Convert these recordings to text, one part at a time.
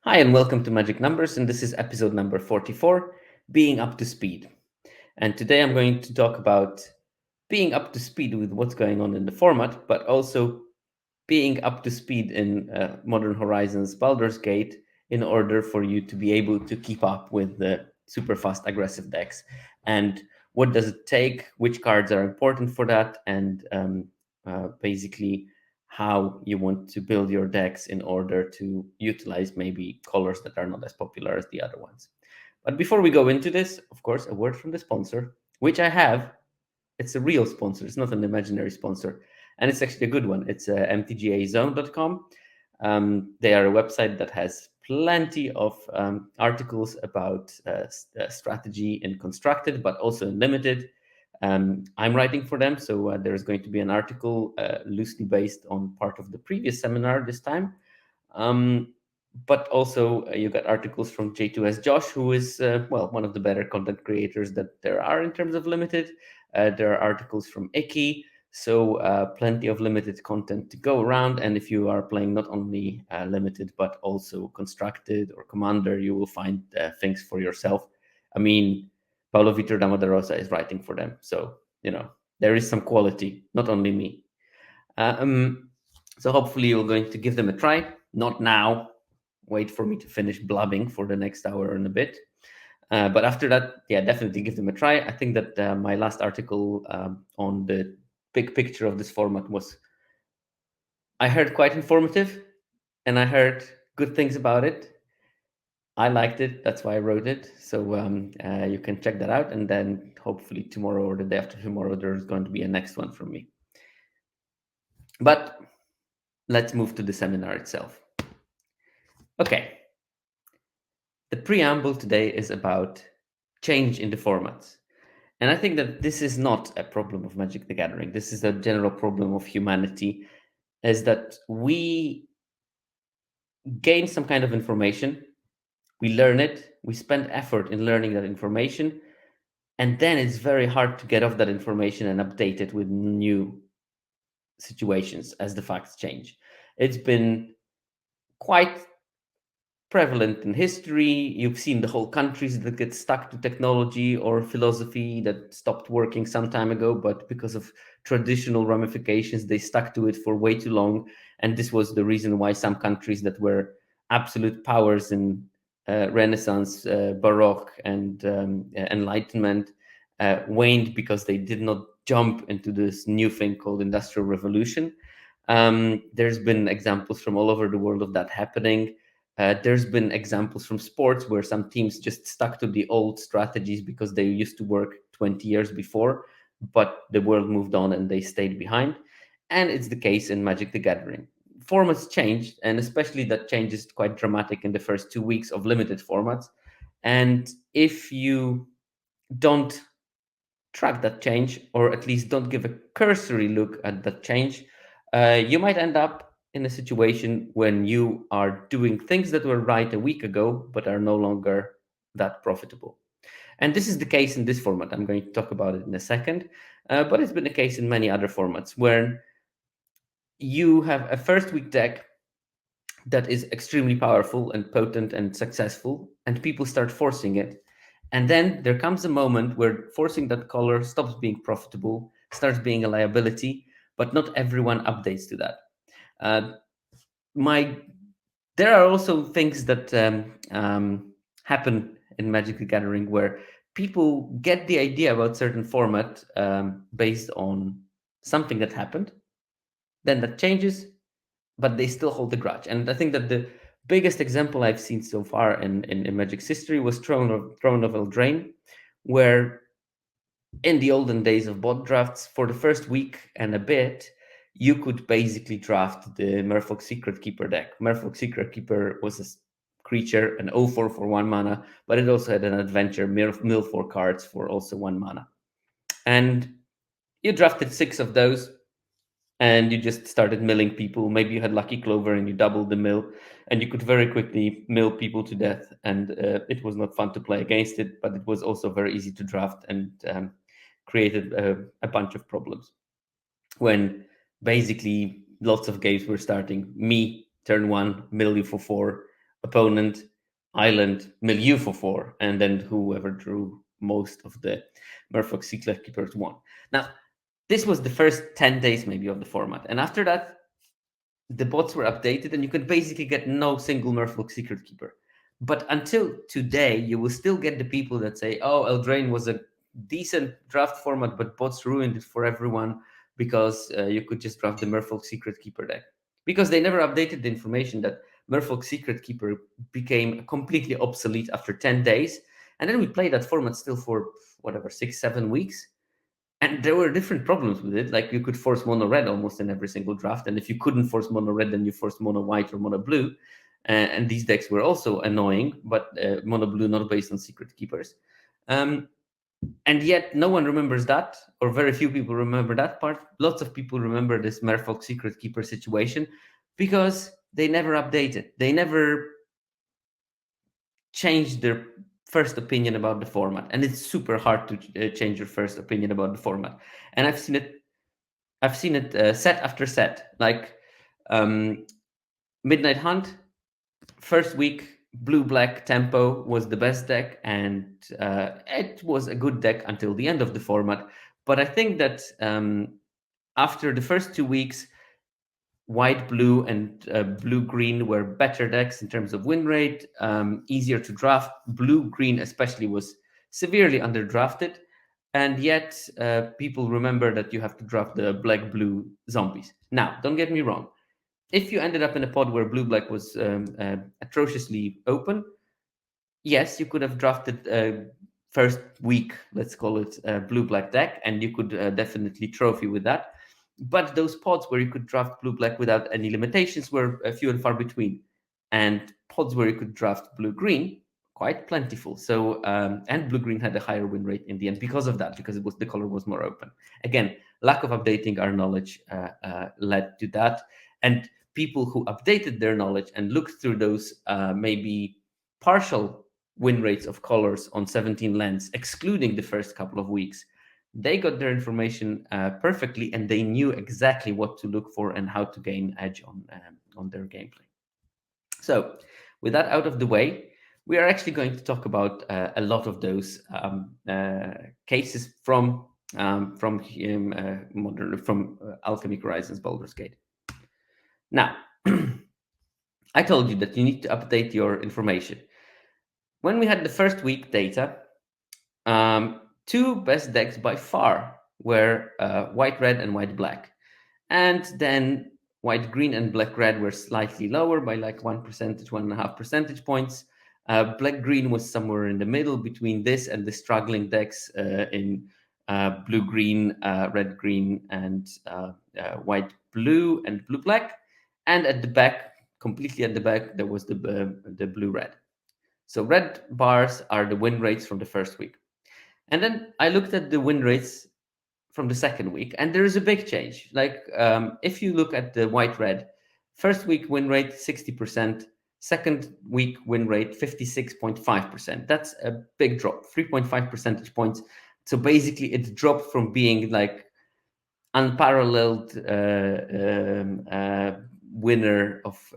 Hi, and welcome to Magic Numbers, and this is episode number 44, Being Up to Speed. And today I'm going to talk about being up to speed with what's going on in the format, but also being up to speed in Modern Horizons Baldur's Gate in order for you to be able to keep up with the super fast aggressive decks. And what does it take? Which cards are important for that? And basically, how you want to build your decks in order to utilize maybe colors that are not as popular as the other ones. But before we go into this, of course, a word from the sponsor, which I have. It's a real sponsor. It's not an imaginary sponsor. And it's actually a good one. It's mtgazone.com. They are a website that has plenty of articles about strategy in constructed, but also in limited. I'm writing for them, so there's going to be an article loosely based on part of the previous seminar this time. Um, but also you got articles from J2S Josh, who is one of the better content creators that there are in terms of limited. There are articles from Icky, so plenty of limited content to go around. And if you are playing not only limited but also constructed or commander, you will find things for yourself. I mean, Paulo Vitor Damaderosa is writing for them, so there is some quality, not only me. So hopefully you're going to give them a try. Not now. Wait for me to finish blubbing for the next hour and a bit. But after that, yeah, definitely give them a try. I think that my last article on the big picture of this format was, I heard, quite informative, and I heard good things about it. I liked it. That's why I wrote it. So you can check that out. And then hopefully tomorrow or the day after tomorrow, there's going to be a next one from me. But let's move to the seminar itself. Okay. The preamble today is about change in the formats. And I think that this is not a problem of Magic the Gathering. This is a general problem of humanity, is that we gain some kind of information, we learn it, we spend effort in learning that information, and then it's very hard to get off that information and update it with new situations as the facts change. It's been quite prevalent in history. You've seen the whole countries that get stuck to technology or philosophy that stopped working some time ago, but because of traditional ramifications, they stuck to it for way too long. And this was the reason why some countries that were absolute powers in Renaissance, Baroque, and Enlightenment waned because they did not jump into this new thing called Industrial Revolution. There's been examples from all over the world of that happening. There's been examples from sports where some teams just stuck to the old strategies because they used to work 20 years before, but the world moved on and they stayed behind. And it's the case in Magic the Gathering. Formats changed, and especially that change is quite dramatic in the first 2 weeks of limited formats. And if you don't track that change, or at least don't give a cursory look at that change, you might end up in a situation when you are doing things that were right a week ago but are no longer that profitable. And this is the case in this format. I'm going to talk about it in a second, but it's been the case in many other formats where you have a first week deck that is extremely powerful and potent and successful, and people start forcing it. And then there comes a moment where forcing that color stops being profitable, starts being a liability, but not everyone updates to that. Uh, my There are also things that happen in Magic the Gathering where people get the idea about certain format based on something that happened, then that changes, but they still hold the grudge. And I think that the biggest example I've seen so far in Magic's history was Throne of Eldraine, where in the olden days of bot drafts, for the first week and a bit, you could basically draft the Merfolk Secret Keeper deck. Merfolk Secret Keeper was a creature, an 0/4 for 1 mana, but it also had an adventure, mill 4 cards for also 1 mana. And you drafted 6 of those, and you just started milling people. Maybe you had Lucky Clover and you doubled the mill, and you could very quickly mill people to death. And it was not fun to play against it, but it was also very easy to draft and created a bunch of problems. When basically lots of games were starting, me turn 1, mill you for 4, opponent, island, milieu for 4, and then whoever drew most of the Merfolk Secret Keepers won. Now, this was the first 10 days maybe of the format, and after that, the bots were updated, and you could basically get no single Merfolk Secret Keeper. But until today, you will still get the people that say, "Oh, Eldraine was a decent draft format, but bots ruined it for everyone because you could just draft the Merfolk Secret Keeper deck." Because they never updated the information that Merfolk Secret Keeper became completely obsolete after 10 days. And then we played that format still for whatever, 6, 7 weeks. And there were different problems with it. Like you could force mono red almost in every single draft. And if you couldn't force mono red, then you forced mono white or mono blue. And these decks were also annoying, but mono blue not based on secret keepers. And yet no one remembers that, or very few people remember that part. Lots of people remember this Merfolk Secret Keeper situation because they never updated. They never changed their first opinion about the format. And it's super hard to change your first opinion about the format. And I've seen it set after set. Like Midnight Hunt, first week, blue black tempo was the best deck, and it was a good deck until the end of the format. But I think that after the first 2 weeks, white blue and blue green were better decks in terms of win rate, easier to draft. Blue green especially was severely underdrafted, and yet people remember that you have to draft the black blue zombies. Now, don't get me wrong. If you ended up in a pod where blue black was atrociously open, yes, you could have drafted first week, let's call it, blue black deck, and you could definitely trophy with that. But those pods where you could draft blue black without any limitations were few and far between, and pods where you could draft blue green quite plentiful. So and blue green had a higher win rate in the end because of that, because it was the color was more open. Again, lack of updating our knowledge led to that, and people who updated their knowledge and looked through those maybe partial win rates of colors on 17 lands, excluding the first couple of weeks, they got their information perfectly, and they knew exactly what to look for and how to gain edge on their gameplay. So, with that out of the way, we are actually going to talk about a lot of those cases from Alchemic Horizons Baldur's Gate. Now, I told you that you need to update your information. When we had the first week data, two best decks by far were white red and white black, and then white green and black red were slightly lower by like 1%, 1.5 percentage points. Black green was somewhere in the middle between this and the struggling decks in blue green, red green, and white blue and blue black. And at the back, completely at the back, there was the blue red. So red bars are the win rates from the first week. And then I looked at the win rates from the second week, and there is a big change. Like if you look at the white red, first week win rate 60%, second week win rate 56.5%. That's a big drop, 3.5 percentage points. So basically, it dropped from being like unparalleled winner of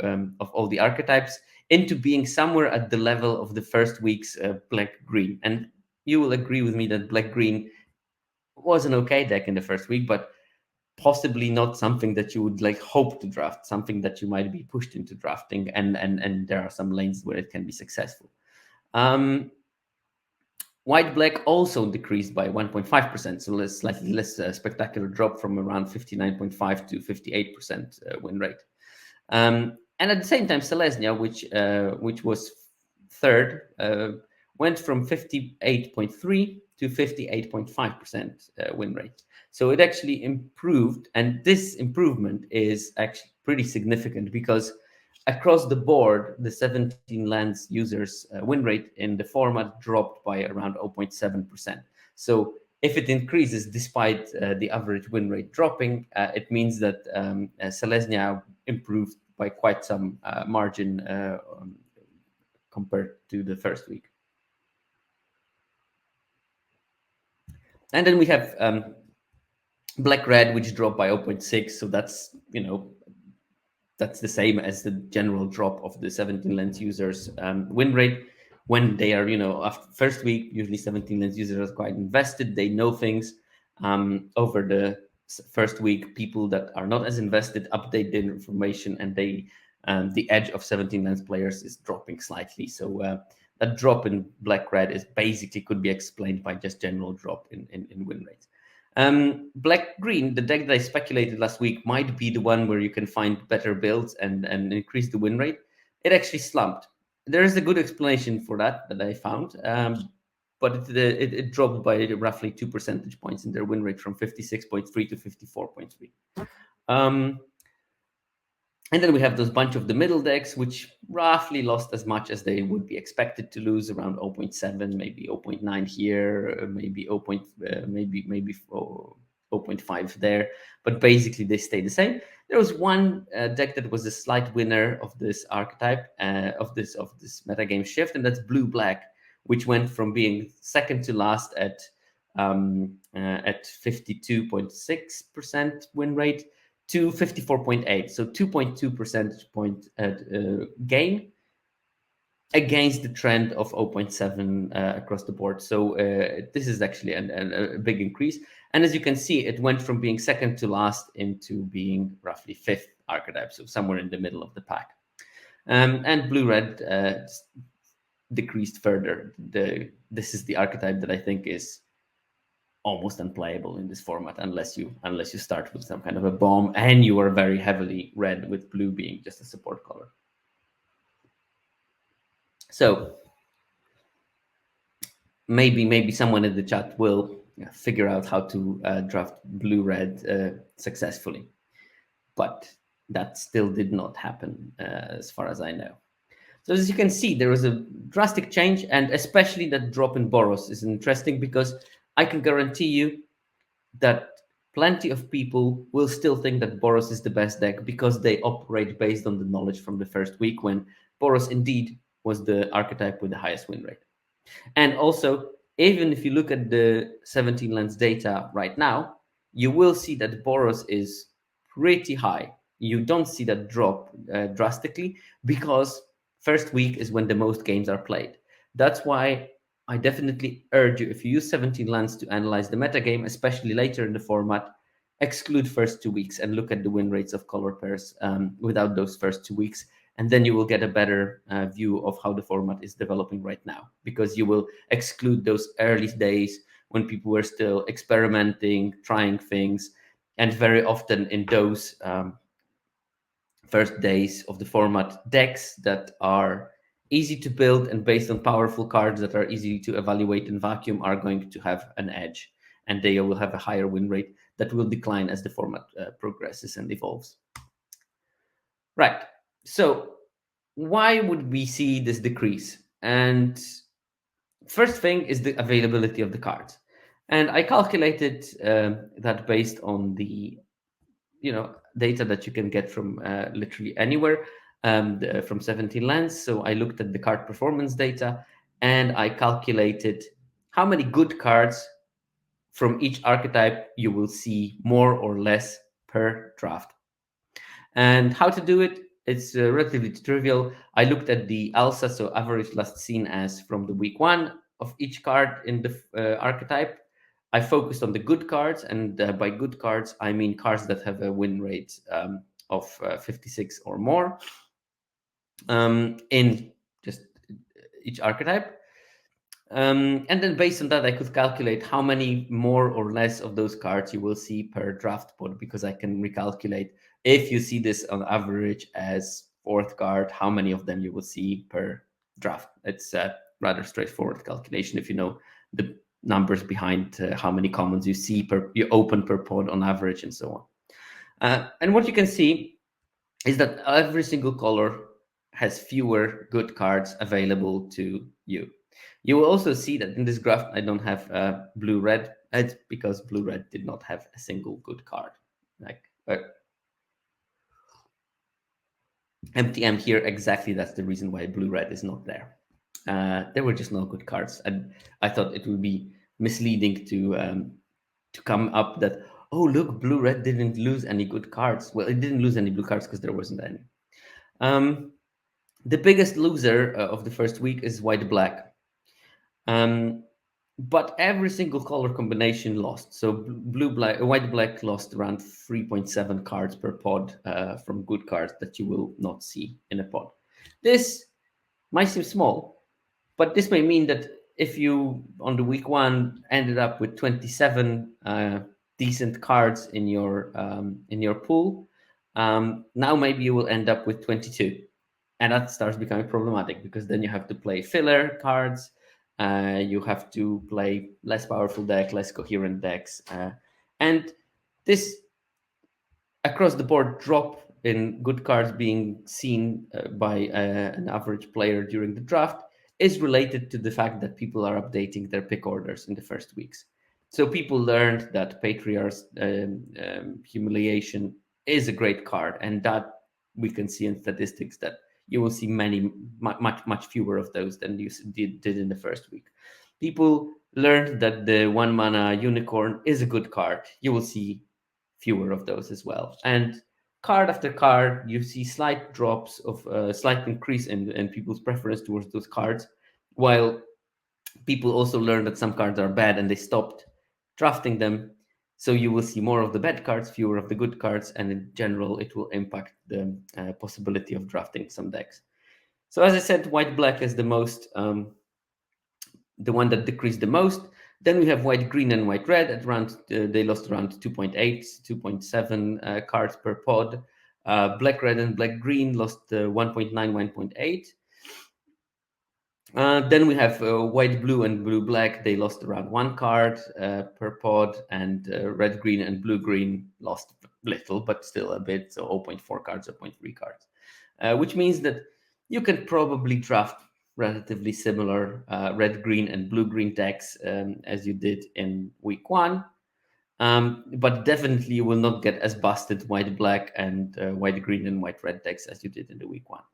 all the archetypes into being somewhere at the level of the first week's black green. And you will agree with me that black green was an okay deck in the first week, but possibly not something that you would like hope to draft, something that you might be pushed into drafting, and there are some lanes where it can be successful. White black also decreased by 1.5%, so slightly less spectacular drop from around 59.5 to 58% win rate. And at the same time, Selesnya, which was third, went from 58.3 to 58.5% win rate. So it actually improved, and this improvement is actually pretty significant because across the board, the 17 lands users win rate in the format dropped by around 0.7%. So if it increases despite the average win rate dropping, it means that Selesnya improved by quite some margin compared to the first week. And then we have black red, which dropped by 0.6. So that's that's the same as the general drop of the 17 lens users win rate when they are, after first week. Usually 17 lens users are quite invested, they know things. Over the first week, people that are not as invested update their information, and the edge of 17 lens players is dropping slightly. So that drop in black red is basically could be explained by just general drop in win rates. Black green, the deck that I speculated last week, might be the one where you can find better builds and increase the win rate. It actually slumped. There is a good explanation for that I found, but it dropped by roughly 2 percentage points in their win rate from 56.3 to 54.3. And then we have those bunch of the middle decks, which roughly lost as much as they would be expected to lose, around 0.7, maybe 0.9 here, maybe 0. Maybe 0.5 there, but basically they stay the same. There was one deck that was a slight winner of this archetype, of this metagame shift, and that's blue black, which went from being second to last at 52.6% win rate to 54.8, so 2.2 percentage point gain against the trend of 0.7 across the board. So this is actually a big increase. And as you can see, it went from being second to last into being roughly fifth archetype, so somewhere in the middle of the pack. And blue-red decreased further. This is the archetype that I think is almost unplayable in this format unless you start with some kind of a bomb and you are very heavily red, with blue being just a support color. So maybe someone in the chat will figure out how to draft blue-red successfully, but that still did not happen as far as I know. So as you can see, there was a drastic change, and especially that drop in Boros is interesting because I can guarantee you that plenty of people will still think that Boros is the best deck because they operate based on the knowledge from the first week, when Boros indeed was the archetype with the highest win rate. And also, even if you look at the 17 lens data right now, you will see that Boros is pretty high. You don't see that drop drastically because first week is when the most games are played. That's why I definitely urge you, if you use 17 lens to analyze the metagame, especially later in the format, exclude first 2 weeks and look at the win rates of color pairs without those first 2 weeks. And then you will get a better view of how the format is developing right now, because you will exclude those early days when people were still experimenting, trying things. And very often in those first days of the format, decks that are easy to build and based on powerful cards that are easy to evaluate in vacuum are going to have an edge, and they will have a higher win rate that will decline as the format progresses and evolves. Right. So why would we see this decrease? And first thing is the availability of the cards. And I calculated that based on the data that you can get from literally anywhere from 17 lens. So I looked at the card performance data and I calculated how many good cards from each archetype you will see more or less per draft. And how to do it, it's relatively trivial. I looked at the ALSA, so average last seen as from the week 1 of each card in the archetype. I focused on the good cards, and by good cards, I mean cards that have a win rate of 56 or more in just each archetype. And then based on that, I could calculate how many more or less of those cards you will see per draft pod, because I can recalculate if you see this on average as fourth card, how many of them you will see per draft. It's a rather straightforward calculation if you know the numbers behind how many commons you open per pod on average and so on. And what you can see is that every single color has fewer good cards available to you. You will also see that in this graph, I don't have blue-red. It's because blue-red did not have a single good card. Like MTM here, exactly that's the reason why blue-red is not there. There were just no good cards. And I thought it would be misleading to come up that, oh, look, blue-red didn't lose any good cards. Well, it didn't lose any blue cards because there wasn't any. The biggest loser of the first week is white black. But every single color combination lost. So blue black, white black lost around 3.7 cards per pod from good cards that you will not see in a pod. This might seem small, but this may mean that if you on the week one ended up with 27 decent cards in your pool, now maybe you will end up with 22, and that starts becoming problematic because then you have to play filler cards. You have to play less powerful deck, less coherent decks, and this across the board drop in good cards being seen by an average player during the draft is related to the fact that people are updating their pick orders in the first weeks. So people learned that Patriarch's Humiliation is a great card, and that we can see in statistics that you will see much fewer of those than you did in the first week. People learned that the 1 mana Unicorn is a good card. You will see fewer of those as well. And card after card, you see slight drops of slight increase in people's preference towards those cards, while people also learn that some cards are bad and they stopped drafting them. So you will see more of the bad cards, fewer of the good cards, and in general, it will impact the possibility of drafting some decks. So as I said, white black is the one that decreased the most. Then we have white green and white red at around they lost around 2.8, 2.7 cards per pod. Black red and black green lost 1.9, 1.8. Then we have white blue and blue black. They lost around 1 card per pod, and red green and blue green lost little, but still a bit. So 0.4 cards or 0.3 cards, which means that you can probably draft relatively similar red green and blue green decks as you did in week one. But definitely you will not get as busted white black and white green and white red decks as you did in the week one.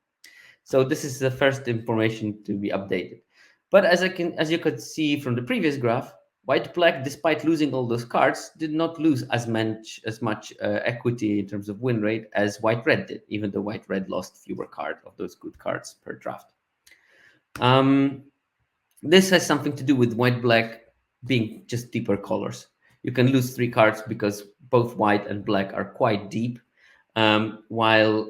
So this is the first information to be updated. But as you could see from the previous graph, white black, despite losing all those cards, did not lose as much equity in terms of win rate as white red did, even though white red lost fewer cards of those good cards per draft. This has something to do with white black being just deeper colors. You can lose 3 cards because both white and black are quite deep, while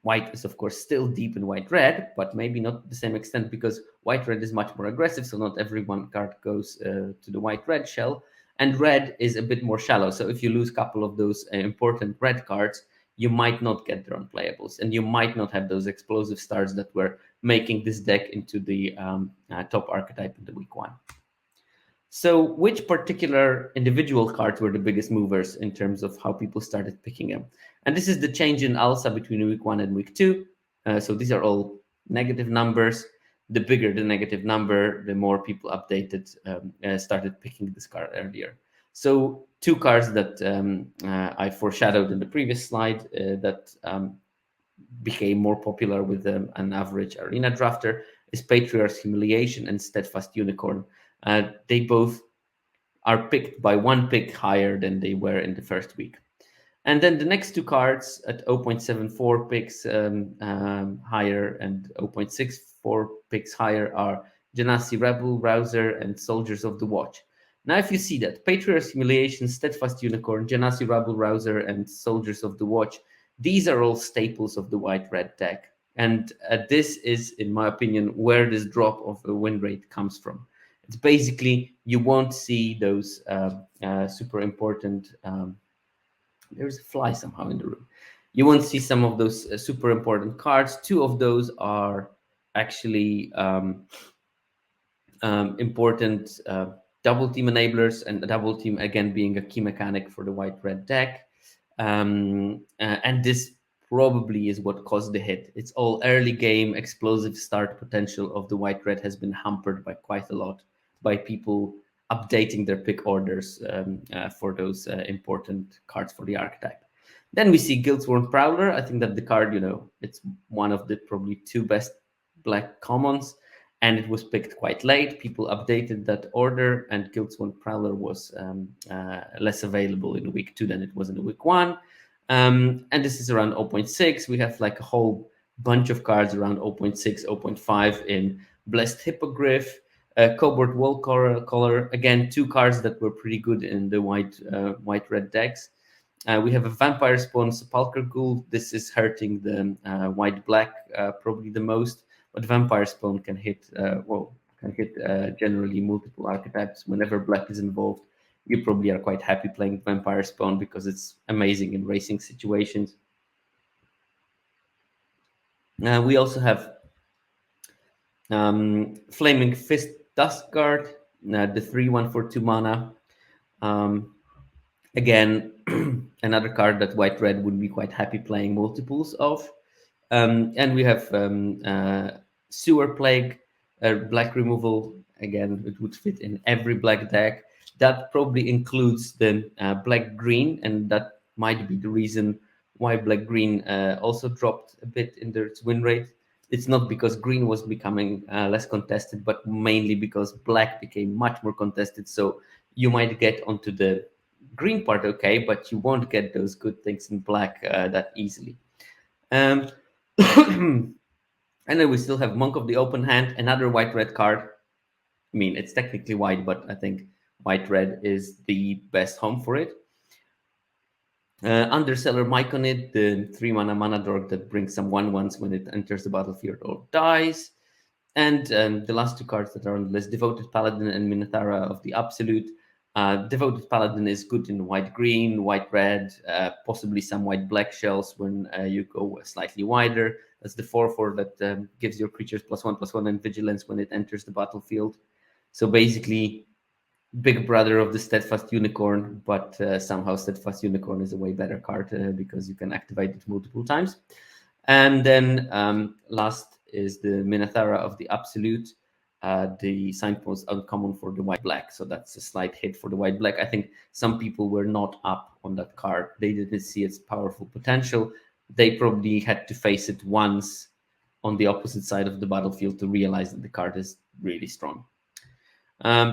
white is, of course, still deep in white red, but maybe not to the same extent because white red is much more aggressive. So not every 1 card goes to the white red shell, and red is a bit more shallow. So if you lose a couple of those important red cards, you might not get their unplayables, and you might not have those explosive stars that were making this deck into the top archetype in the week one. So which particular individual cards were the biggest movers in terms of how people started picking them? And this is the change in ALSA between week one and week two. So these are all negative numbers. The bigger the negative number, the more people started picking this card earlier. So 2 cards that I foreshadowed in the previous slide that became more popular with an average arena drafter is Patriarch's Humiliation and Steadfast Unicorn. They both are picked by 1 pick higher than they were in the first week. And then the next 2 cards at 0.74 picks higher and 0.64 picks higher are Genasi Rebel, Rouser, and Soldiers of the Watch. Now, if you see that Patriarch's Humiliation, Steadfast Unicorn, Genasi Rebel, Rouser, and Soldiers of the Watch, these are all staples of the white-red deck. And this is, in my opinion, where this drop of the win rate comes from. It's basically, you won't see those super important... there's a fly somehow in the room. You won't see some of those super important cards. 2 of those are actually important double team enablers, and a double team, again, being a key mechanic for the white-red deck. And this probably is what caused the hit. It's all early game explosive start potential of the white-red has been hampered by quite a lot by people updating their pick orders for those important cards for the archetype. Then we see Guildsworn Prowler. I think that the card, it's one of the probably 2 best black commons, and it was picked quite late. People updated that order, and Guildsworn Prowler was less available in week 2 than it was in week 1. And this is around zero point 0.6. We have like a whole bunch of cards around 0.6, 0.5 in Blessed Hippogriff, Cobalt Wall Color. Again, two cards that were pretty good in the white-red decks. We have a Vampire Spawn Sepulchre Ghoul. This is hurting the white-black probably the most, but Vampire Spawn can hit, generally multiple archetypes whenever black is involved. You probably are quite happy playing Vampire Spawn because it's amazing in racing situations. We also have Flaming Fist Dusk Guard, the 3/1 for 2 mana. Again, another card that white-red would be quite happy playing multiples of. And we have Sewer Plague, black removal. Again, it would fit in every black deck. That probably includes the black-green, and that might be the reason why black-green also dropped a bit in its win rate. It's not because green was becoming less contested, but mainly because black became much more contested. So you might get onto the green part okay, but you won't get those good things in black that easily. And then we still have Monk of the Open Hand, another white-red card. I mean, it's technically white, but I think white-red is the best home for it. Underseller Myconid, the 3 mana dork that brings some 1/1s when it enters the battlefield or dies. And the last two cards that are on the list, Devoted Paladin and Minotaura of the Absolute. Devoted Paladin is good in white-green, white-red, possibly some white-black shells when you go slightly wider. That's the 4/4 that gives your creatures +1/+1 and vigilance when it enters the battlefield. So basically, big brother of the Steadfast Unicorn, but somehow Steadfast Unicorn is a way better card because you can activate it multiple times. And then last is the Minotaura of the Absolute, the signpost uncommon for the white-black. So that's a slight hit for the white-black. I think some people were not up on that card. They didn't see its powerful potential. They probably had to face it once on the opposite side of the battlefield to realize that the card is really strong.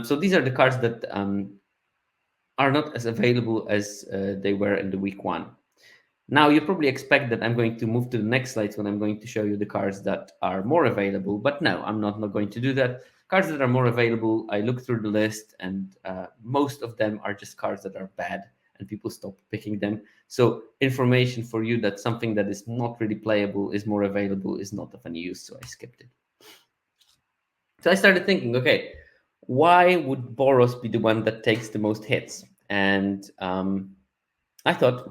So these are the cards that are not as available as they were in the week one. Now, you probably expect that I'm going to move to the next slides when I'm going to show you the cards that are more available, but no, I'm not going to do that. Cards that are more available, I look through the list, and most of them are just cards that are bad, and people stop picking them. So information for you that something that is not really playable is more available is not of any use, so I skipped it. So I started thinking, okay, why would Boros be the one that takes the most hits? And I thought,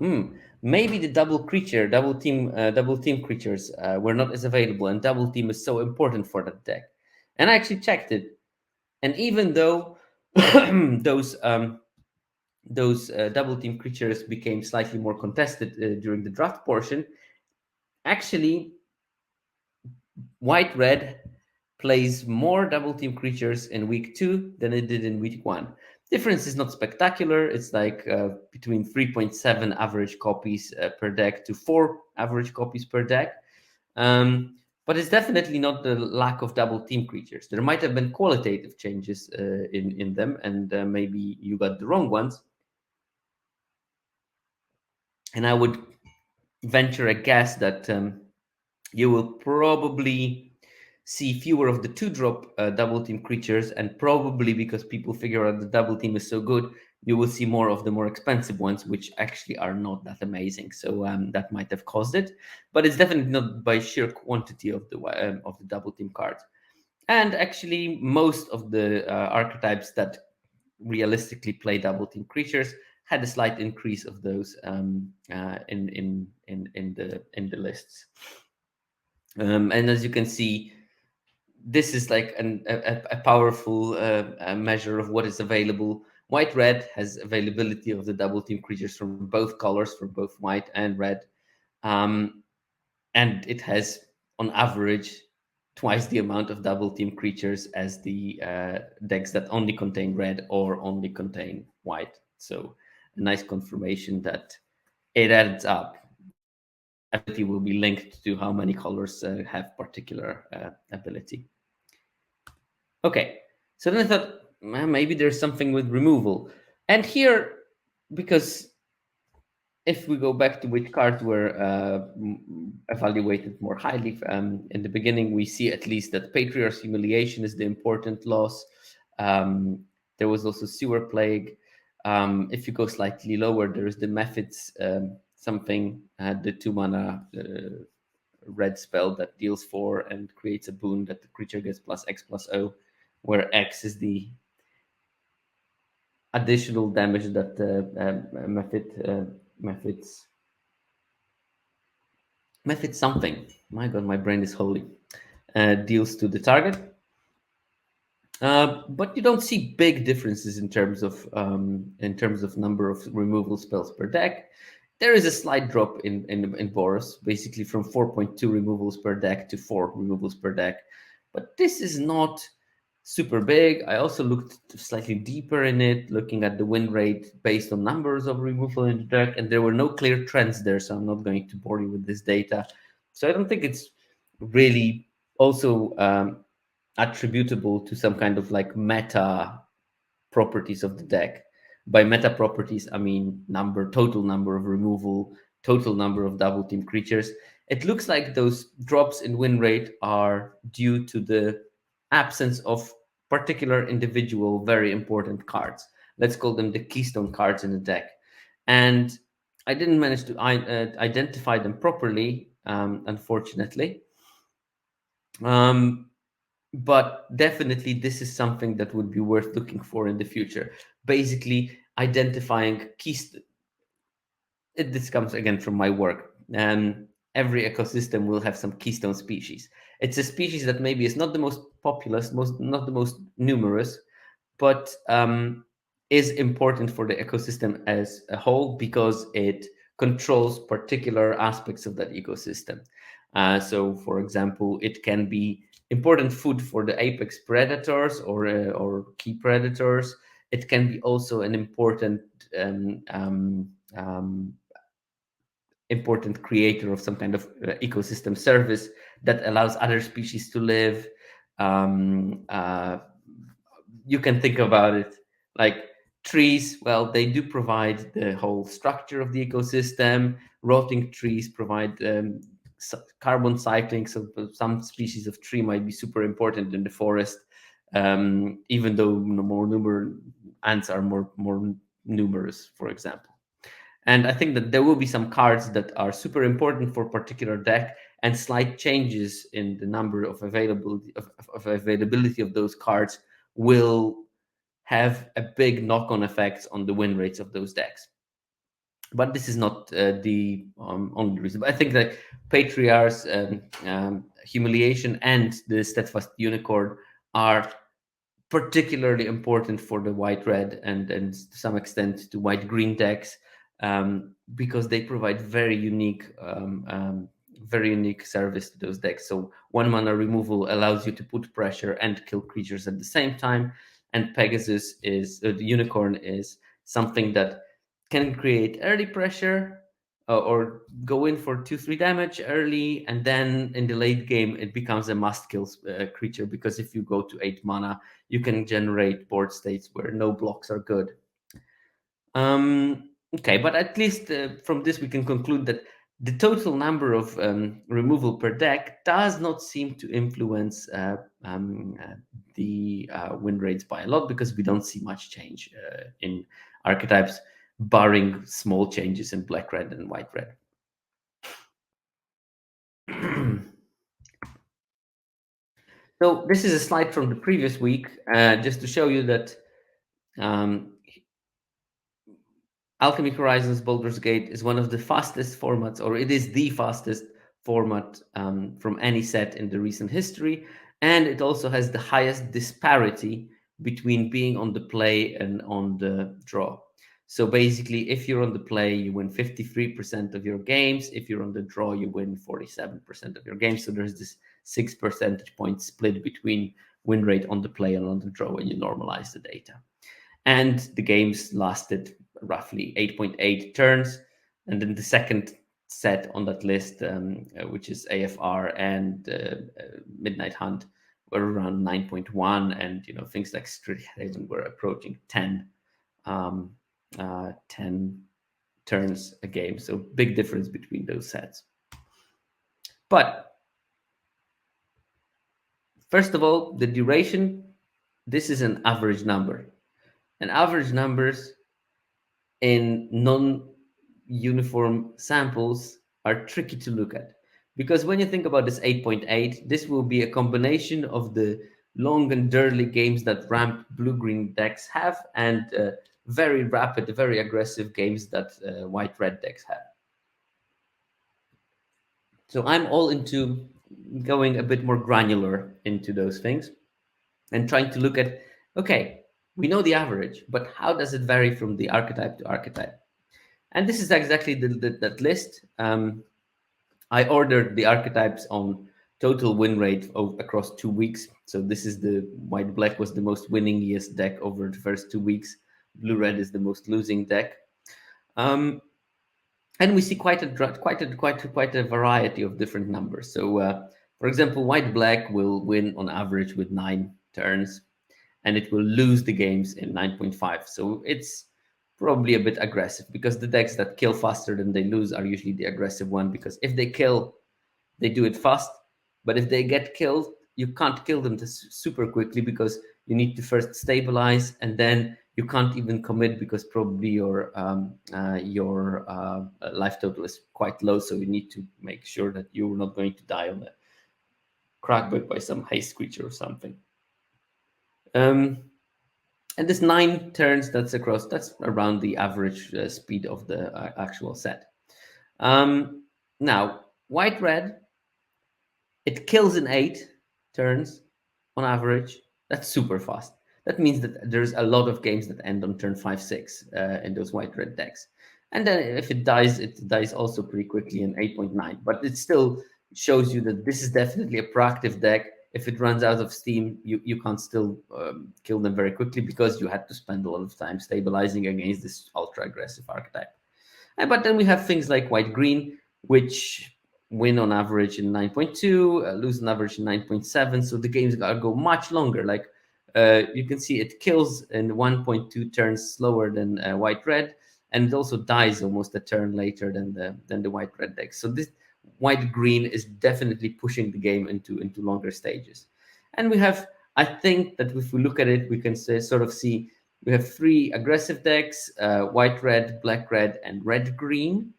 maybe the double team creatures were not as available, and double team is so important for that deck. And I actually checked it, and even though those double team creatures became slightly more contested during the draft portion, actually, white-red plays more double team creatures in week 2 than it did in week 1. Difference is not spectacular. It's like between 3.7 average copies per deck to 4 average copies per deck. But it's definitely not the lack of double team creatures. There might have been qualitative changes in them, and maybe you got the wrong ones. And I would venture a guess that you will probably see fewer of the 2-drop double team creatures, and probably because people figure out the double team is so good, you will see more of the more expensive ones, which actually are not that amazing. So that might have caused it, but it's definitely not by sheer quantity of the double team cards. And actually, most of the archetypes that realistically play double team creatures had a slight increase of those in the lists. And as you can see, this is like a powerful measure of what is available. White-red has availability of the double team creatures from both colors, for both white and red. And it has, on average, twice the amount of double team creatures as the decks that only contain red or only contain white. So a nice confirmation that it adds up. Ability will be linked to how many colors have particular ability. Okay, so then I thought maybe there's something with removal. And here, because if we go back to which cards were evaluated more highly in the beginning, we see at least that Patriarch's Humiliation is the important loss. Um, there was also Sewer Plague. If you go slightly lower, there is the Methods something, the 2 mana red spell that deals 4 and creates a boon that the creature gets +X+O, where X is the additional damage that methods method something. My God, my brain is holy. Deals to the target. But you don't see big differences in terms of number of removal spells per deck. There is a slight drop in Boros, basically from 4.2 removals per deck to 4 removals per deck. But this is not super big. I also looked slightly deeper in it, looking at the win rate based on numbers of removal in the deck, and there were no clear trends there. So I'm not going to bore you with this data. So I don't think it's really also attributable to some kind of like meta properties of the deck. By meta properties, I mean total number of removal, total number of double team creatures. It looks like those drops in win rate are due to the absence of particular individual very important cards. Let's call them the keystone cards in the deck. And I didn't manage to identify them properly, unfortunately. But definitely this is something that would be worth looking for in the future. Basically identifying keystone. This comes again from my work. Every ecosystem will have some keystone species. It's a species that maybe is not the most populous, not the most numerous, but is important for the ecosystem as a whole because it controls particular aspects of that ecosystem. So, for example, it can be important food for the apex predators or key predators. It can be also an um, um, um, important creator of some kind of ecosystem service that allows other species to live. You can think about it like trees. Well, they do provide the whole structure of the ecosystem. Rotting trees provide carbon cycling, so some species of tree might be super important in the forest, even though ants are more numerous, for example. And I think that there will be some cards that are super important for a particular deck, and slight changes in the number of availability of those cards will have a big knock-on effects on the win rates of those decks. But this is not the only reason. But I think that Patriarch's Humiliation and the Steadfast Unicorn are particularly important for the white red and to some extent to white green decks, because they provide very unique service to those decks. So 1 mana removal allows you to put pressure and kill creatures at the same time, and Pegasus is the unicorn is something that can create early pressure, or go in for 2-3 damage early, and then in the late game it becomes a must kill creature, because if you go to 8 mana you can generate board states where no blocks are good. Okay, but at least from this we can conclude that the total number of removal per deck does not seem to influence the win rates by a lot, because we don't see much change in archetypes, barring small changes in black red and white red. So this is a slide from the previous week, just to show you that Alchemy Horizons Baldur's Gate is one of the fastest formats, or it is the fastest format from any set in the recent history. And it also has the highest disparity between being on the play and on the draw. So basically, if you're on the play, you win 53% of your games. If you're on the draw, you win 47% of your games. So there's this 6 percentage point split between win rate on the play and on the draw when you normalize the data. And the games lasted roughly 8.8 turns. And then the second set on that list, which is AFR and Midnight Hunt, were around 9.1, and things like Street Haven were approaching 10, 10 turns a game. So big difference between those sets. But first of all, the duration, this is an average number. And average numbers in non-uniform samples are tricky to look at. Because when you think about this 8.8, this will be a combination of the long and dirty games that ramped blue-green decks have and very rapid, very aggressive games that white-red decks have. So I'm all into going a bit more granular into those things and trying to look at, okay, we know the average, but how does it vary from the archetype to archetype? And this is exactly that list. I ordered the archetypes on total win rate across 2 weeks. So this is the white black was the most winningest deck over the first 2 weeks. Blue red is the most losing deck. And we see quite a variety of different numbers. So, for example, white black will win on average with 9 turns, and it will lose the games in 9.5. So it's probably a bit aggressive because the decks that kill faster than they lose are usually the aggressive one. Because if they kill, they do it fast. But if they get killed, you can't kill them super quickly because you need to first stabilize, and then you can't even commit because probably your life total is quite low. So you need to make sure that you're not going to die on a crackback by some haste creature or something. And this 9 turns, that's around the average speed of the actual set. Now, white red, it kills in 8 turns on average. That's super fast. That means that there's a lot of games that end on turn 5, 6 in those white red decks. And then if it dies also pretty quickly in 8.9. But it still shows you that this is definitely a proactive deck. If it runs out of steam, you can still kill them very quickly because you had to spend a lot of time stabilizing against this ultra aggressive archetype. But then we have things like white green, which win on average in 9.2, lose on average in 9.7. So the games go much longer. Like you can see, it kills in 1.2 turns slower than white red, and it also dies almost a turn later than the white red deck. So this white green is definitely pushing the game into longer stages. And we have, I think that if we look at it, we can sort of see we have 3 aggressive decks: white red, black red, and red green.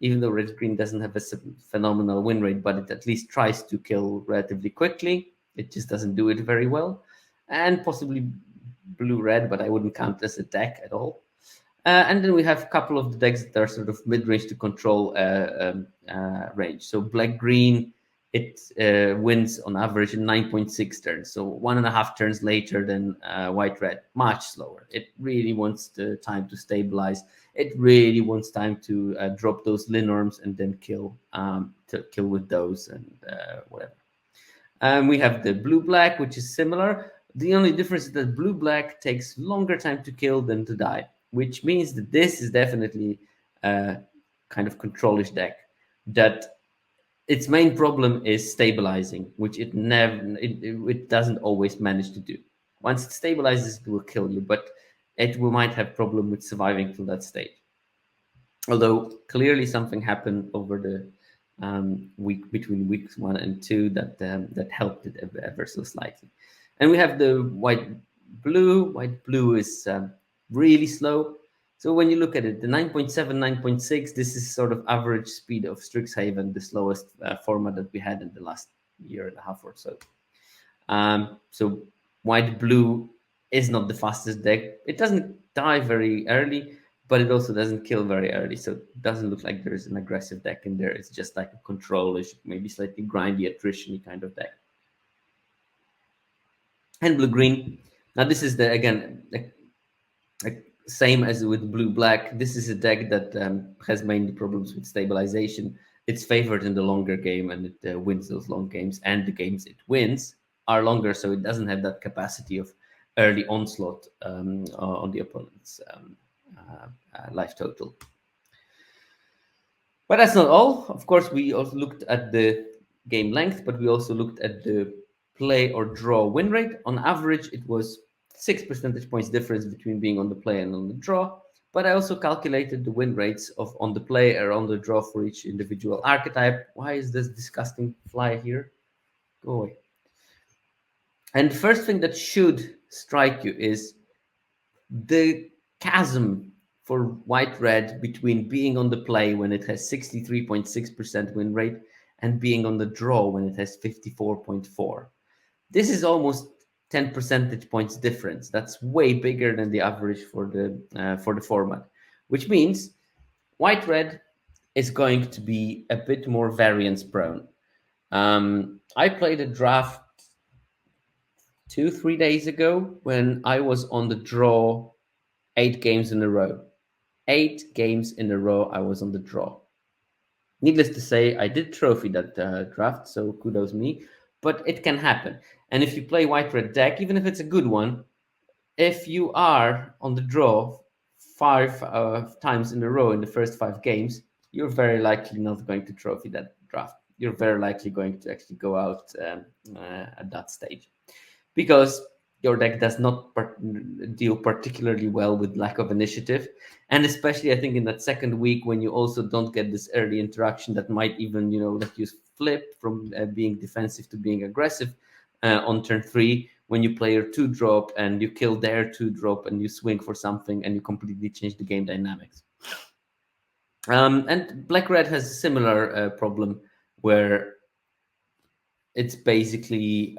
Even though red green doesn't have a phenomenal win rate, but it at least tries to kill relatively quickly. It just doesn't do it very well. And possibly blue red, but I wouldn't count as a deck at all. And then we have a couple of the decks that are sort of mid-range to control range. So black green, it wins on average in 9.6 turns, so 1.5 turns later than white red, much slower. It really wants the time to stabilize. It really wants time to drop those Linorms and then kill with those and whatever. We have the blue black, which is similar. The only difference is that blue black takes longer time to kill than to die, which means that this is definitely a kind of controlish deck that its main problem is stabilizing, which it doesn't always manage to do. Once it stabilizes, it will kill you, but might have problem with surviving to that stage. Although clearly something happened over the week between weeks 1 and 2 that helped it ever so slightly. And we have the white blue. White blue is really slow. So when you look at it, the 9.7, 9.6, this is sort of average speed of Strixhaven, the slowest format that we had in the last year and a half or so. So white blue is not the fastest deck. It doesn't die very early, but it also doesn't kill very early. So it doesn't look like there's an aggressive deck in there. It's just like a control-ish, maybe slightly grindy, attrition-y kind of deck. And blue-green. Now this is same as with blue-black. This is a deck that has mainly problems with stabilization. It's favored in the longer game, and it wins those long games. And the games it wins are longer, so it doesn't have that capacity of early onslaught on the opponent's life total. But that's not all. Of course, we also looked at the game length, but we also looked at the play or draw win rate. On average, it was 6 percentage points difference between being on the play and on the draw. but I also calculated the win rates of on the play or on the draw for each individual archetype. Why is this disgusting fly here? Go away. And the first thing that should strike you is the chasm for white red between being on the play when it has 63.6% win rate and being on the draw when it has 54.4. This is almost 10 percentage points difference. That's way bigger than the average for the format, which means white red is going to be a bit more variance prone. I played a draft 2 3 days ago when I was on the draw 8 games in a row. 8 games in a row, I was on the draw. Needless to say, I did trophy that draft, so kudos me. But it can happen. And if you play white-red deck, even if it's a good one, if you are on the draw 5 times in a row in the first 5 games, you're very likely not going to trophy that draft. You're very likely going to actually go out at that stage, because your deck does not deal particularly well with lack of initiative. And especially, I think, in that second week when you also don't get this early interaction that might even, let you flip from being defensive to being aggressive on turn 3, when you play your 2-drop and you kill their 2-drop and you swing for something and you completely change the game dynamics. And black-red has a similar problem where it's basically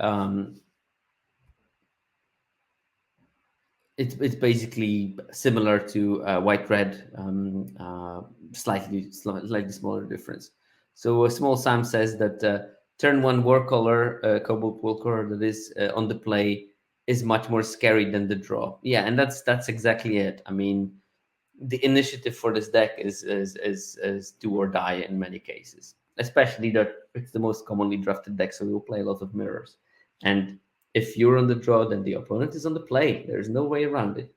it's basically similar to white red, slightly smaller difference. So small Sam says that turn 1 war color, cobalt war color, that is on the play, is much more scary than the draw. Yeah, and that's exactly it. I mean, the initiative for this deck is do or die in many cases, especially that it's the most commonly drafted deck, so we'll play a lot of mirrors. And if you're on the draw, then the opponent is on the play. There's no way around it.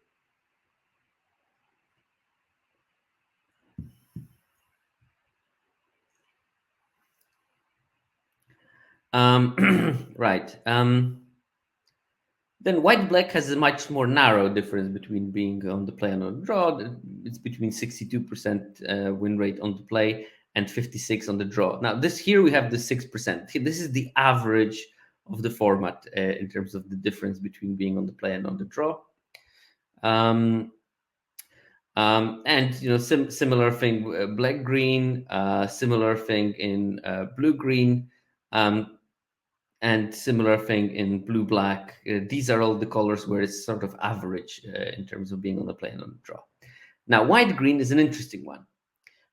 Right. Then white-black has a much more narrow difference between being on the play and on the draw. It's between 62% win rate on the play and 56 on the draw. Now, this here we have the 6%. This is the average of the format in terms of the difference between being on the play and on the draw. And similar thing, black green, similar thing in blue green, and similar thing in blue black. These are all the colors where it's sort of average in terms of being on the play and on the draw. Now, white green is an interesting one.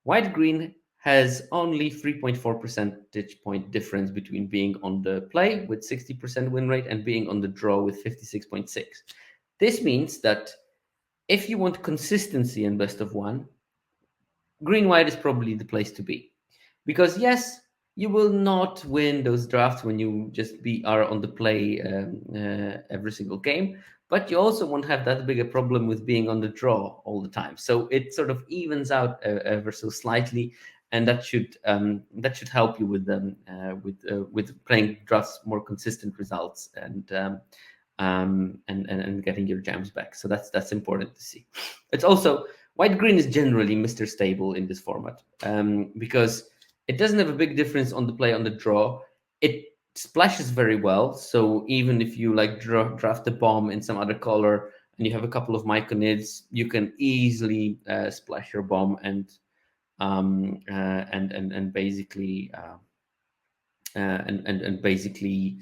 White green has only 3.4 percentage point difference between being on the play with 60% win rate and being on the draw with 56.6. This means that if you want consistency in best of one, green white is probably the place to be. Because yes, you will not win those drafts when you just are on the play every single game, but you also won't have that big a problem with being on the draw all the time. So it sort of evens out ever so slightly, and that should help you with playing drafts more consistent results and getting your jams back. So that's important to see. It's also, white green is generally Mr. Stable in this format because it doesn't have a big difference on the play, on the draw. It splashes very well. So even if you draft a bomb in some other color and you have a couple of myconids, you can easily splash your bomb and basically basically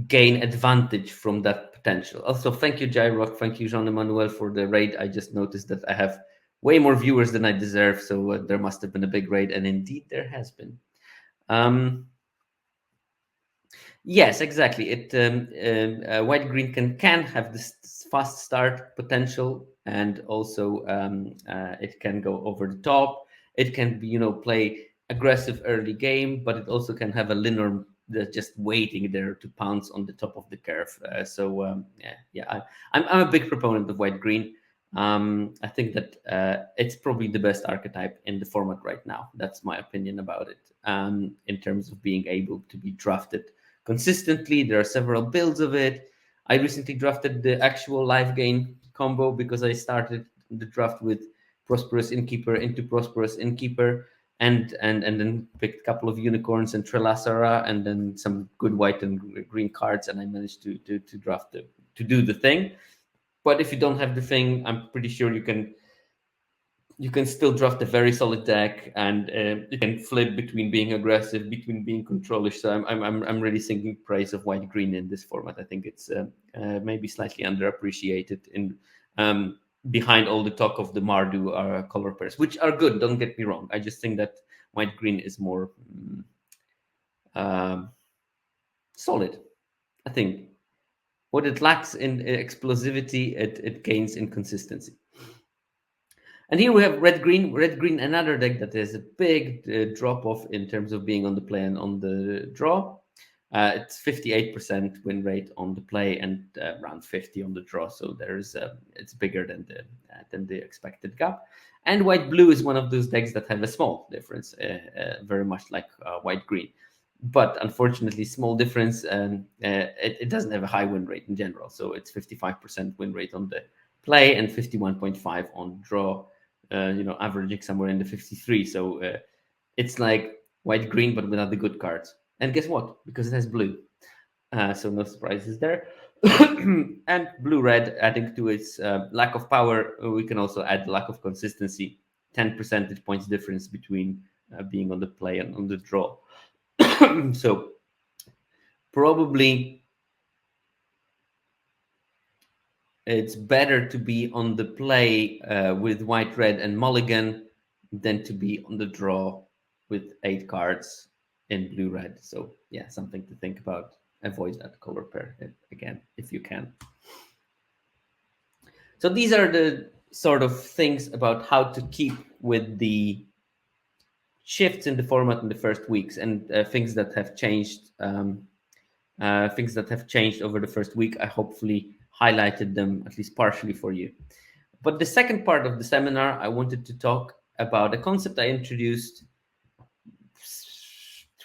gain advantage from that potential. Also, thank you, Jairock. Thank you, Jean-Emmanuel, for the raid. I just noticed that I have way more viewers than I deserve, so there must have been a big raid, and indeed there has been. Yes, exactly. It white green can have this fast start potential, and also it can go over the top. It can be play aggressive early game, but it also can have a linear that's just waiting there to pounce on the top of the curve. I'm a big proponent of white green. I think that it's probably the best archetype in the format right now. That's my opinion about it. In terms of being able to be drafted consistently, there are several builds of it. I recently drafted the actual live gain combo because I started the draft with Prosperous Innkeeper into Prosperous Innkeeper, and then picked a couple of unicorns and Trelasara, and then some good white and green cards, and I managed to draft to do the thing. But if you don't have the thing, I'm pretty sure you can still draft a very solid deck, and you can flip between being aggressive, between being controlish. So I'm really singing praise of white green in this format. I think it's maybe slightly underappreciated in behind all the talk of the Mardu color pairs, which are good. Don't get me wrong. I just think that white green is more um, solid. I think what it lacks in explosivity, it gains in consistency. And here we have red green. Red green, another deck that has a big drop off in terms of being on the play and on the draw. It's 58% win rate on the play and around 50 on the draw. So there's it's bigger than the expected gap. And white blue is one of those decks that have a small difference, very much like white green. But unfortunately, small difference, and it doesn't have a high win rate in general. So it's 55% win rate on the play and 51.5 on draw. Averaging somewhere in the 53. So it's like white green, but without the good cards. And guess what? Because it has blue. So no surprises there. And blue red, adding to its lack of power, we can also add lack of consistency. 10 percentage points difference between being on the play and on the draw. So probably it's better to be on the play with white, red, and mulligan than to be on the draw with 8 cards in blue, red. So yeah, something to think about. Avoid that color pair again if you can. So these are the sort of things about how to keep with the shifts in the format in the first weeks, and things that have changed. Things that have changed over the first week. I hopefully highlighted them at least partially for you. But the second part of the seminar, I wanted to talk about a concept I introduced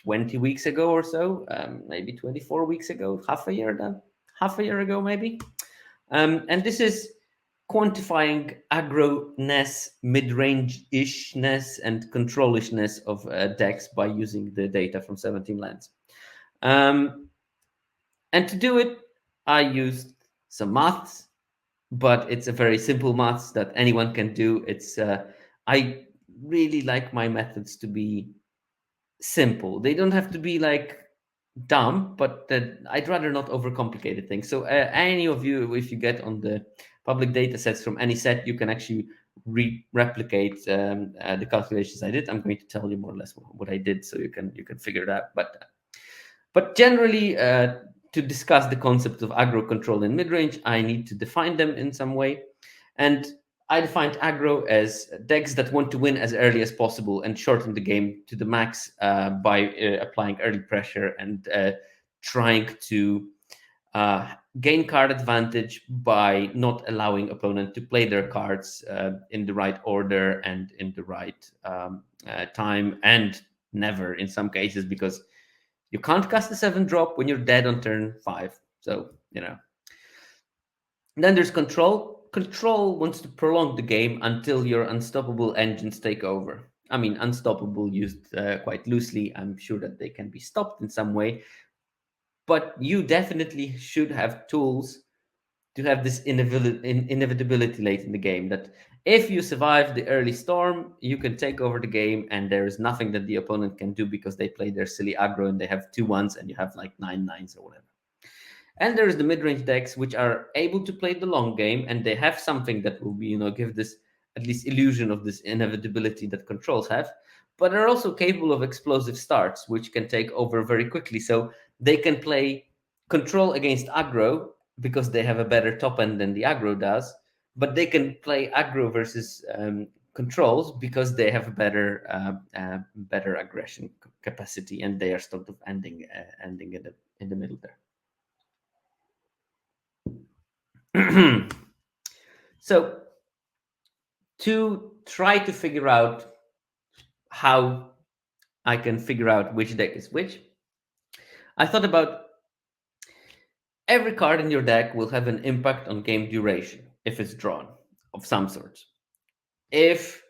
20 weeks ago or so, maybe 24 weeks ago, half a year ago, maybe. And this is quantifying aggro-ness, mid-range-ishness, and controllishness of decks by using the data from 17 lands. And to do it, I used some maths, but it's a very simple maths that anyone can do. It's I really like my methods to be simple. They don't have to be like dumb, but I'd rather not overcomplicate things. So any of you, if you get on the public data sets from any set, you can actually replicate the calculations I did. I'm going to tell you more or less what I did, so you can figure it out. But generally, to discuss the concept of aggro control in midrange, I need to define them in some way. And I defined aggro as decks that want to win as early as possible and shorten the game to the max by applying early pressure and trying to gain card advantage by not allowing opponent to play their cards in the right order and in the right time, and never in some cases, because you can't cast a 7-drop when you're dead on turn 5. So, Then there's control. Control wants to prolong the game until your unstoppable engines take over. I mean, unstoppable used quite loosely. I'm sure that they can be stopped in some way. But you definitely should have tools to have this inevitability late in the game, that if you survive the early storm, you can take over the game, and there is nothing that the opponent can do because they play their silly aggro and they have 2-1s and you have like 9-9s or whatever. And there's the mid-range decks which are able to play the long game, and they have something that will be, give this at least illusion of this inevitability that controls have, but are also capable of explosive starts, which can take over very quickly. So they can play control against aggro because they have a better top end than the aggro does, but they can play aggro versus controls because they have a better aggression capacity, and they are sort of ending in the middle there. So to try to figure out how I can figure out which deck is which, I thought about every card in your deck will have an impact on game duration if it's drawn of some sort. If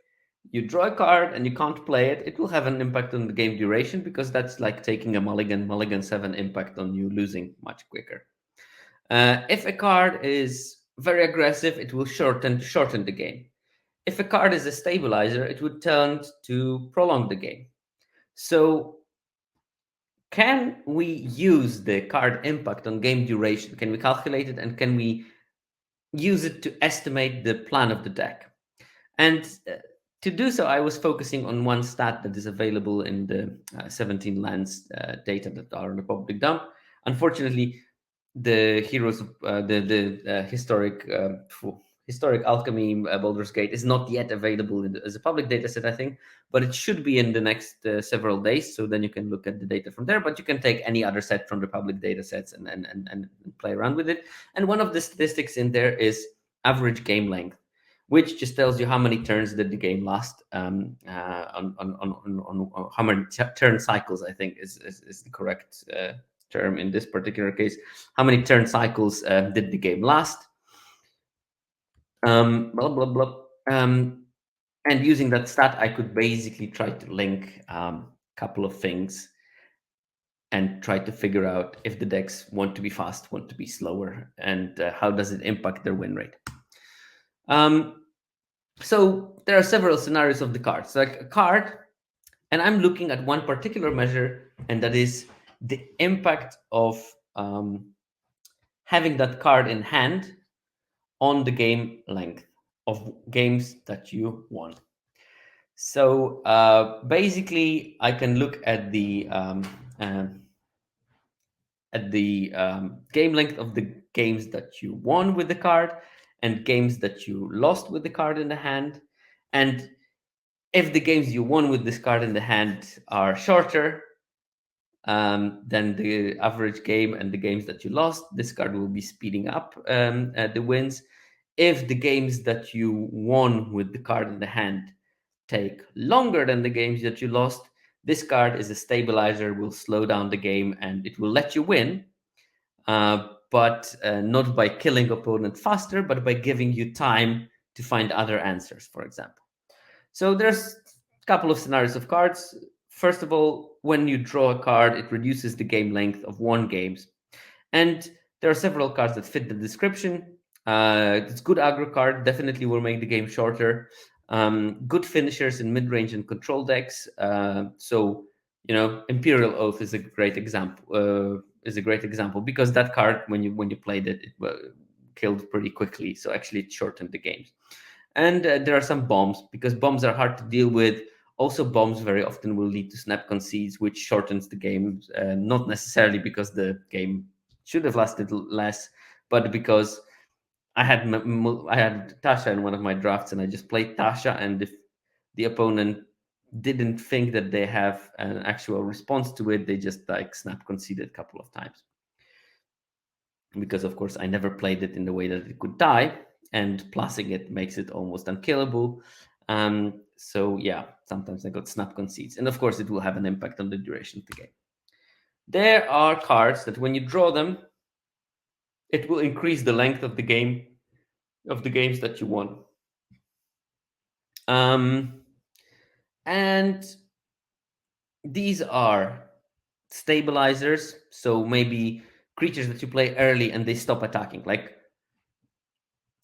you draw a card and you can't play it, it will have an impact on the game duration, because that's like taking a mulligan. Mulligans have an impact on you losing much quicker. If a card is very aggressive, it will shorten the game. If a card is a stabilizer, it would tend to prolong the game. So can we use the card impact on game duration? Can we calculate it, and can we use it to estimate the plan of the deck? And to do so, I was focusing on one stat that is available in the 17 lands data that are on the public dump. Unfortunately, the heroes of the historic alchemy Baldur's Gate is not yet available as a public data set, I think, but it should be in the next several days. So then you can look at the data from there, but you can take any other set from the public data sets and play around with it. And one of the statistics in there is average game length, which just tells you how many turns did the game last, on how many turn cycles, I think is the correct term in this particular case. How many turn cycles did the game last? Blah, blah, blah. And using that stat, I could basically try to link a couple of things and try to figure out if the decks want to be fast, want to be slower, and how does it impact their win rate. So there are several scenarios of the cards. Like a card, and I'm looking at one particular measure, and that is the impact of having that card in hand on the game length of games that you won. So basically, I can look at the game length of the games that you won with the card and games that you lost with the card in the hand. And if the games you won with this card in the hand are shorter than the average game, and the games that you lost, this card will be speeding up the wins. If the games that you won with the card in the hand take longer than the games that you lost, this card is a stabilizer, will slow down the game, and it will let you win, but not by killing opponent faster, but by giving you time to find other answers, for example. So there's a couple of scenarios of cards. First of all, when you draw a card, it reduces the game length of one games. And there are several cards that fit the description. It's good aggro card, definitely will make the game shorter. Good finishers in mid-range and control decks. So, Imperial Oath is a great example. Because that card, when you played it, killed pretty quickly. So actually, it shortened the games. And there are some bombs, because bombs are hard to deal with. Also, bombs very often will lead to snap concedes, which shortens the game, not necessarily because the game should have lasted less, but because I had Tasha in one of my drafts, and I just played Tasha, and if the opponent didn't think that they have an actual response to it, they just like snap conceded a couple of times. Because of course I never played it in the way that it could die, and plussing it makes it almost unkillable. So yeah, sometimes I got snap concedes, and of course it will have an impact on the duration of the game. There are cards that when you draw them, it will increase the length of the game, of the games that you won. And these are stabilizers, so maybe creatures that you play early and they stop attacking, like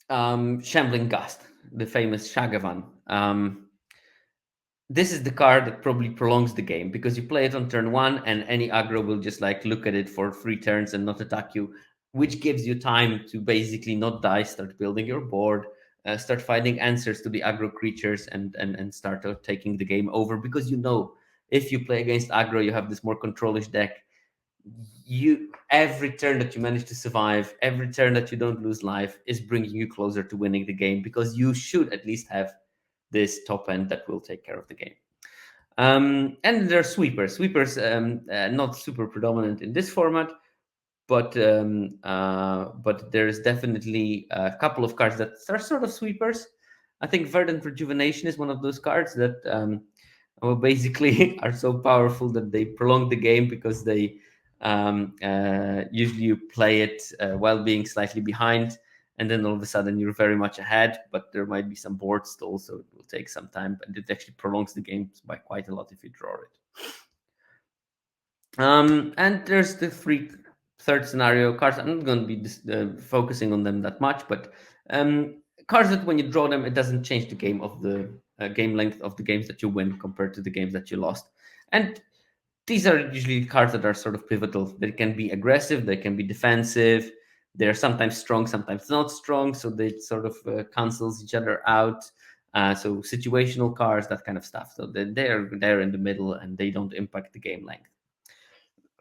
Shambling Gust, the famous Shagavan. This is the card that probably prolongs the game, because you play it on turn one and any aggro will just like look at it for 3 turns and not attack you, which gives you time to basically not die, start building your board, start finding answers to the aggro creatures, and start taking the game over. Because if you play against aggro, you have this more controlish deck. Every turn that you manage to survive, every turn that you don't lose life, is bringing you closer to winning the game, because you should at least have this top end that will take care of the game. And there are sweepers. Sweepers, not super predominant in this format, but there's definitely a couple of cards that are sort of sweepers. I think Verdant Rejuvenation is one of those cards that basically are so powerful that they prolong the game, because they usually you play it while being slightly behind, and then all of a sudden you're very much ahead, but there might be some board stalls, so it will take some time, and it actually prolongs the game by quite a lot if you draw it. And there's the third scenario cards. I'm not going to be focusing on them that much, but cards that when you draw them, it doesn't change the game of the game length of the games that you win compared to the games that you lost. And these are usually cards that are sort of pivotal. They can be aggressive, they can be defensive. They're sometimes strong, sometimes not strong, so they sort of cancels each other out. So situational cards, that kind of stuff. So they're in the middle and they don't impact the game length.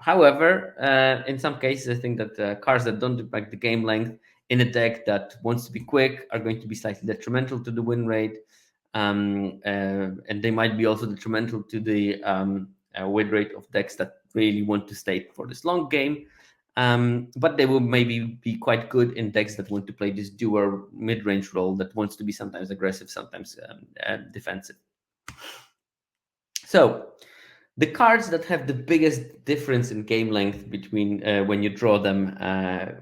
However, in some cases, I think that cards that don't impact the game length in a deck that wants to be quick are going to be slightly detrimental to the win rate, and they might be also detrimental to the win rate of decks that really want to stay for this long game. But they will maybe be quite good in decks that want to play this doer mid-range role that wants to be sometimes aggressive, sometimes defensive. So the cards that have the biggest difference in game length between when you draw them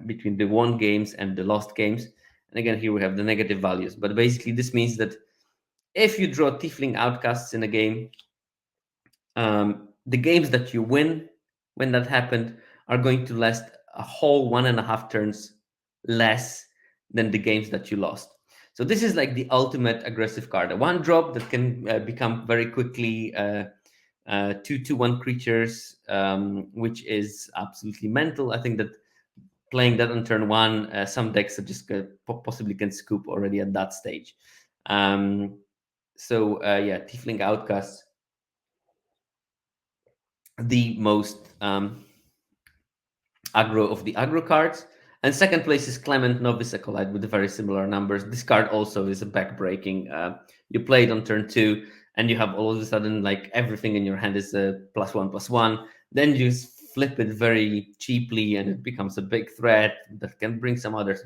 between the won games and the lost games. And again, here we have the negative values. But basically, this means that if you draw Tiefling Outcasts in a game, the games that you win when that happened are going to last a whole 1.5 turns less than the games that you lost. So this is like the ultimate aggressive card. A 1-drop that can become very quickly 2/1 creatures, which is absolutely mental. I think that playing that on turn 1, some decks are just possibly can scoop already at that stage. So yeah, Tiefling Outcast, the most aggro of the aggro cards. And second place is Clement Novice Acolyte with very similar numbers. This card also is a back-breaking. You play it on turn 2, and you have all of a sudden like everything in your hand is a +1/+1. Then you flip it very cheaply, and it becomes a big threat that can bring some others.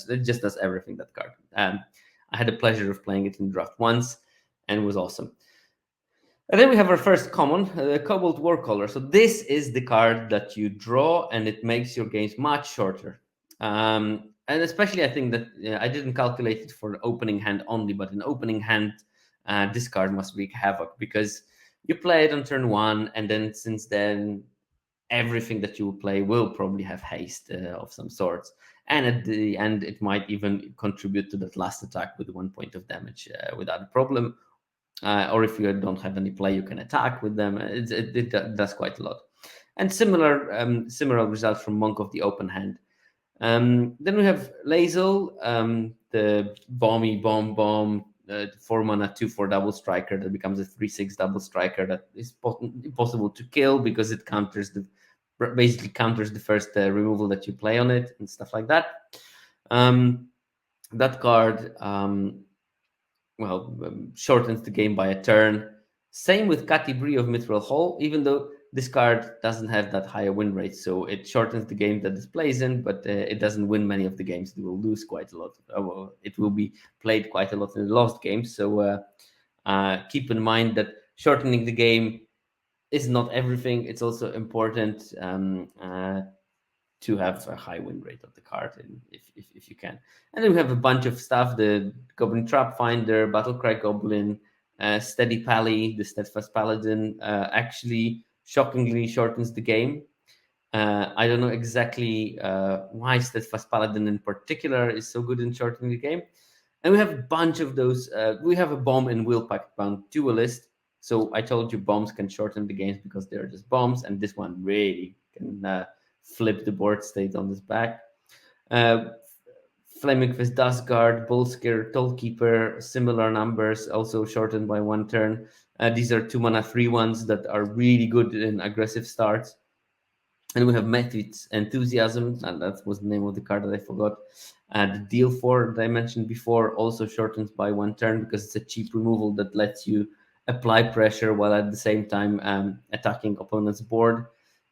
It just does everything, that card. I had the pleasure of playing it in draft once, and it was awesome. And then we have our first common, Cobalt Warcaller. So this is the card that you draw, and it makes your games much shorter. And especially, I think that I didn't calculate it for opening hand only, but in opening hand, this card must wreak havoc because you play it on turn 1, and then since then, everything that you will play will probably have haste of some sorts. And at the end, it might even contribute to that last attack with 1 point of damage without a problem. Or if you don't have any play, you can attack with them. It does quite a lot. And similar results from Monk of the Open Hand. Then we have Lazel, the bomb, 4-mana 2/4 double striker that becomes a 3/6 double striker that is impossible to kill because it basically counters the first removal that you play on it and stuff like that. That card shortens the game by a turn. Same with Catibri of Mithril Hall, even though this card doesn't have that higher win rate, so it shortens the game that it plays in, but it doesn't win many of the games. It will lose quite a lot. It will be played quite a lot in the lost games, so keep in mind that shortening the game is not everything. It's also important to have a high win rate of the card, if you can. And then we have a bunch of stuff: the Goblin Trap Finder, Battlecry Goblin, Steady Pally, the Steadfast Paladin. Actually, shockingly shortens the game. I don't know exactly why Steadfast Paladin in particular is so good in shortening the game. And we have a bunch of those. We have a bomb in Willpack Bound Duelist. So I told you bombs can shorten the games because they're just bombs, and this one really can flip the board state on this back. Flaming Fist Dustguard, Bullscare, Tollkeeper, similar numbers, also shortened by 1 turn. These are 2-mana 3/1s that are really good in aggressive starts. And we have Mephit's Enthusiasm, and that was the name of the card that I forgot. The Deal 4 that I mentioned before also shortens by 1 turn because it's a cheap removal that lets you apply pressure while at the same time attacking opponent's board.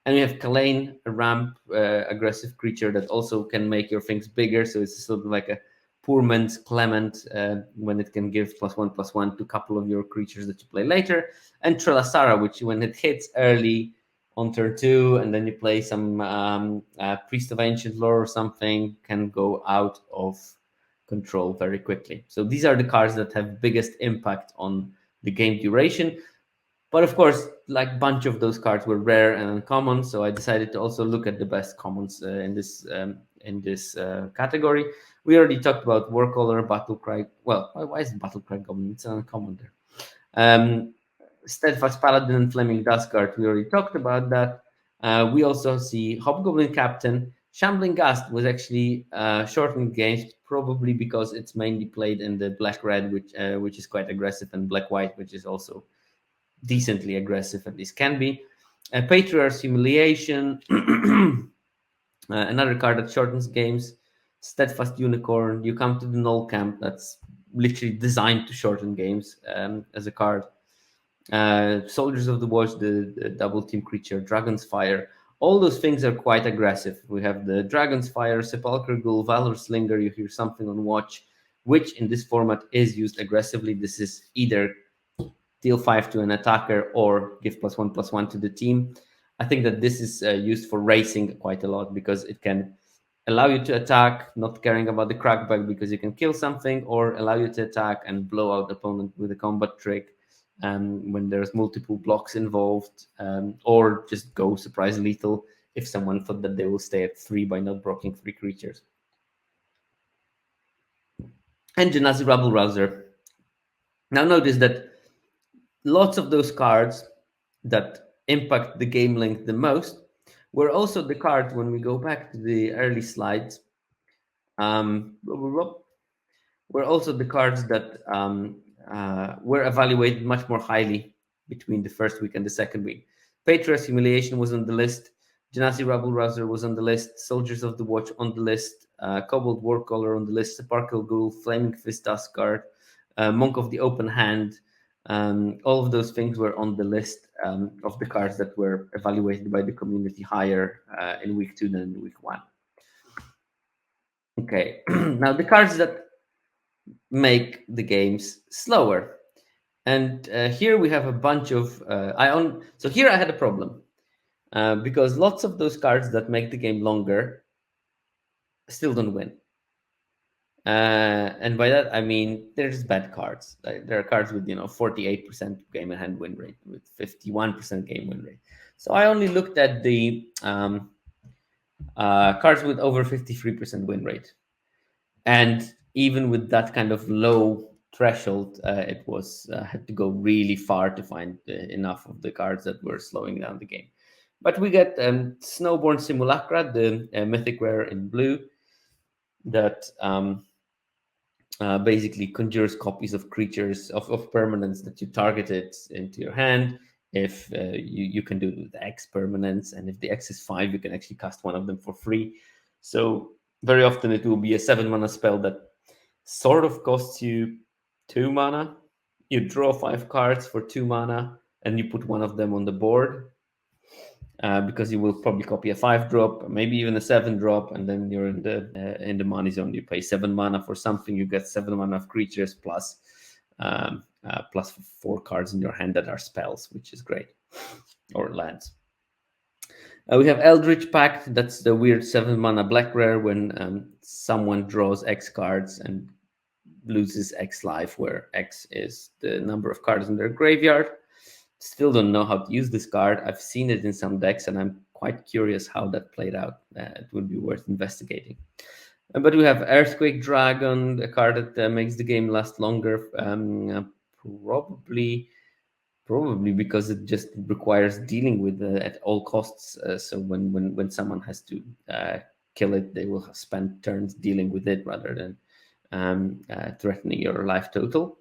And we have Kalane, a ramp aggressive creature that also can make your things bigger. So it's sort of like a poor man's Clement when it can give +1/+1 to a couple of your creatures that you play later. And Trelasara, which when it hits early on turn 2, and then you play some Priest of Ancient Lore or something, can go out of control very quickly. So these are the cards that have biggest impact on the game duration. But of course, like bunch of those cards were rare and uncommon, so I decided to also look at the best commons in this category. We already talked about Warcaller, Battlecry. Well, why is Battlecry Goblin? It's an uncommon there. Steadfast Paladin and Flaming Dustguard. We already talked about that. We also see Hobgoblin Captain. Shambling Gust was actually shortened games, probably because it's mainly played in the black-red, which is quite aggressive, and black-white, which is also decently aggressive, at least can be. Patriarch's Humiliation, another card that shortens games. Steadfast Unicorn. You come to the Null Camp. That's literally designed to shorten games as a card. Soldiers of the Watch, the double team creature, Dragon's Fire. All those things are quite aggressive. We have the Dragon's Fire, Sepulchre Ghoul, Valor Slinger. You hear something on Watch, which in this format is used aggressively. This is either deal 5 to an attacker or give +1/+1 to the team. I think that this is used for racing quite a lot because it can allow you to attack, not caring about the crackback because you can kill something, or allow you to attack and blow out the opponent with a combat trick when there's multiple blocks involved, or just go surprise lethal if someone thought that they will stay at 3 by not blocking 3 creatures. And Genasi Rabble Rouser. Now notice that lots of those cards that impact the game length the most were also the cards, when we go back to the early slides, were also the cards that were evaluated much more highly between the first week and the second week. Patriarch's Humiliation was on the list. Genasi Rabble Rouser was on the list. Soldiers of the Watch on the list. Kobold Warcaller on the list. Sparkle Ghoul, Flaming Fist Dustguard, Monk of the Open Hand. All of those things were on the list of the cards that were evaluated by the community higher in week 2 than in week 1. Okay, now the cards that make the games slower. And here we have a bunch of so here I had a problem because lots of those cards that make the game longer still don't win. And by that I mean there's bad cards. There are cards with 48% game and hand win rate, with 51% game win rate. So I only looked at the cards with over 53% win rate, and even with that kind of low threshold, it was had to go really far to find enough of the cards that were slowing down the game. But we get Snowborn Simulacra, the mythic rare in blue, that basically conjures copies of creatures of permanents that you targeted into your hand. If you can do it with X permanents, and if the X is 5, you can actually cast one of them for free. So very often it will be a 7-mana spell that sort of costs you 2 mana. You draw 5 cards for 2 mana, and you put one of them on the board because you will probably copy a 5-drop, maybe even a 7-drop, and then you're in the money zone. You pay 7 mana for something, you get 7 mana of creatures plus 4 cards in your hand that are spells, which is great, or lands. We have Eldritch Pact. That's the weird 7-mana black rare when someone draws X cards and loses X life, where X is the number of cards in their graveyard. Still don't know how to use this card. I've seen it in some decks, and I'm quite curious how that played out. It would be worth investigating. But we have Earthquake Dragon, a card that makes the game last longer, probably because it just requires dealing with at all costs. So when someone has to kill it, they will spend turns dealing with it rather than threatening your life total.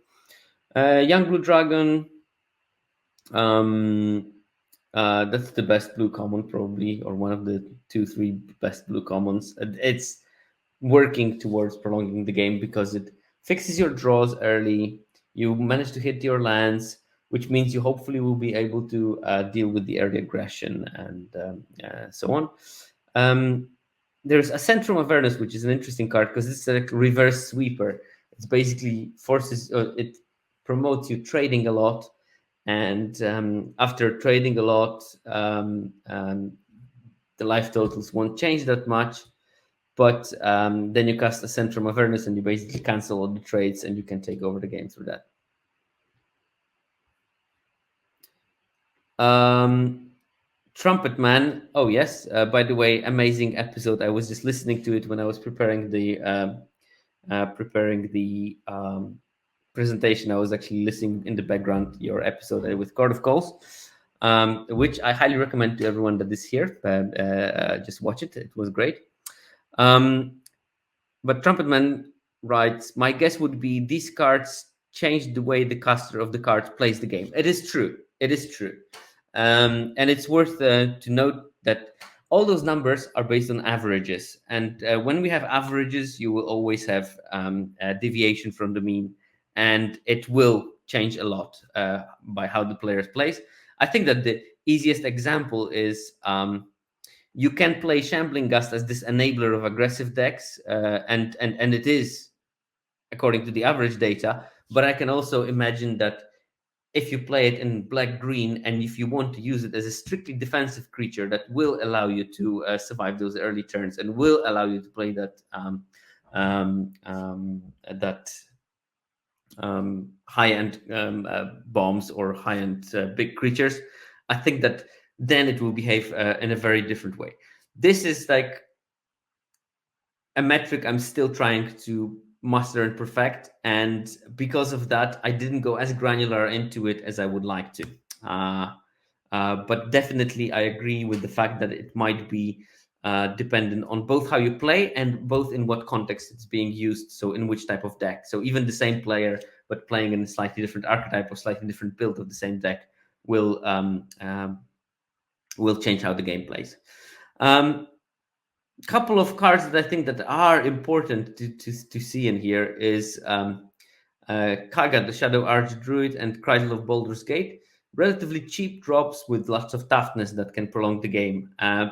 Young Blue Dragon, that's the best blue common probably, or one of the 2-3 best blue commons. It's working towards prolonging the game because it fixes your draws early. You manage to hit your lands, which means you hopefully will be able to deal with the early aggression and so on. There's a Centrum Awareness, which is an interesting card because it's a reverse sweeper. It's basically it promotes you trading a lot, and after trading a lot, the life totals won't change that much. but then you cast a Centrum Avernus and you basically cancel all the trades and you can take over the game through that. Trumpet Man. Oh yes. By the way, amazing episode. I was just listening to it when I was preparing the presentation. I was actually listening in the background your episode with Court of Calls, which I highly recommend to everyone that is here. Just watch it. It was great. But Trumpetman writes, my guess would be these cards change the way the caster of the cards plays the game. It is true. It is true. And it's worth to note that all those numbers are based on averages. And when we have averages, you will always have a deviation from the mean. And it will change a lot by how the players plays. I think that the easiest example is you can play Shambling Gust as this enabler of aggressive decks, and it is according to the average data. But I can also imagine that if you play it in black green and if you want to use it as a strictly defensive creature, that will allow you to survive those early turns and will allow you to play that high-end bombs or high-end big creatures. I think that then it will behave in a very different way. This is like a metric I'm still trying to master and perfect, and because of that, I didn't go as granular into it as I would like to. But definitely, I agree with the fact that it might be dependent on both how you play and both in what context it's being used. So, in which type of deck. So, even the same player, but playing in a slightly different archetype or slightly different build of the same deck, will change how the game plays. Couple of cards that I think that are important to see in here is Kaga, the Shadow Archdruid, and Chrysal of Baldur's Gate. Relatively cheap drops with lots of toughness that can prolong the game,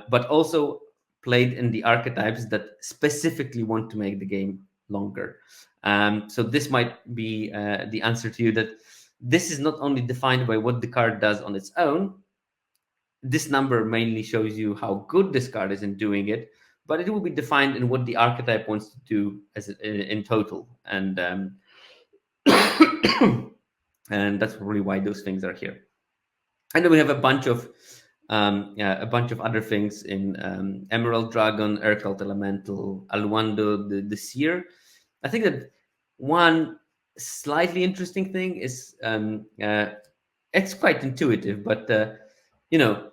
but also played in the archetypes that specifically want to make the game longer. So this might be the answer to you, that this is not only defined by what the card does on its own. This number mainly shows you how good this card is in doing it, but it will be defined in what the archetype wants to do as in total, and and that's probably why those things are here. And then we have a bunch of other things in Emerald Dragon, Urcult Elemental, Alwando, the Seer. I think that one slightly interesting thing is it's quite intuitive, but you know,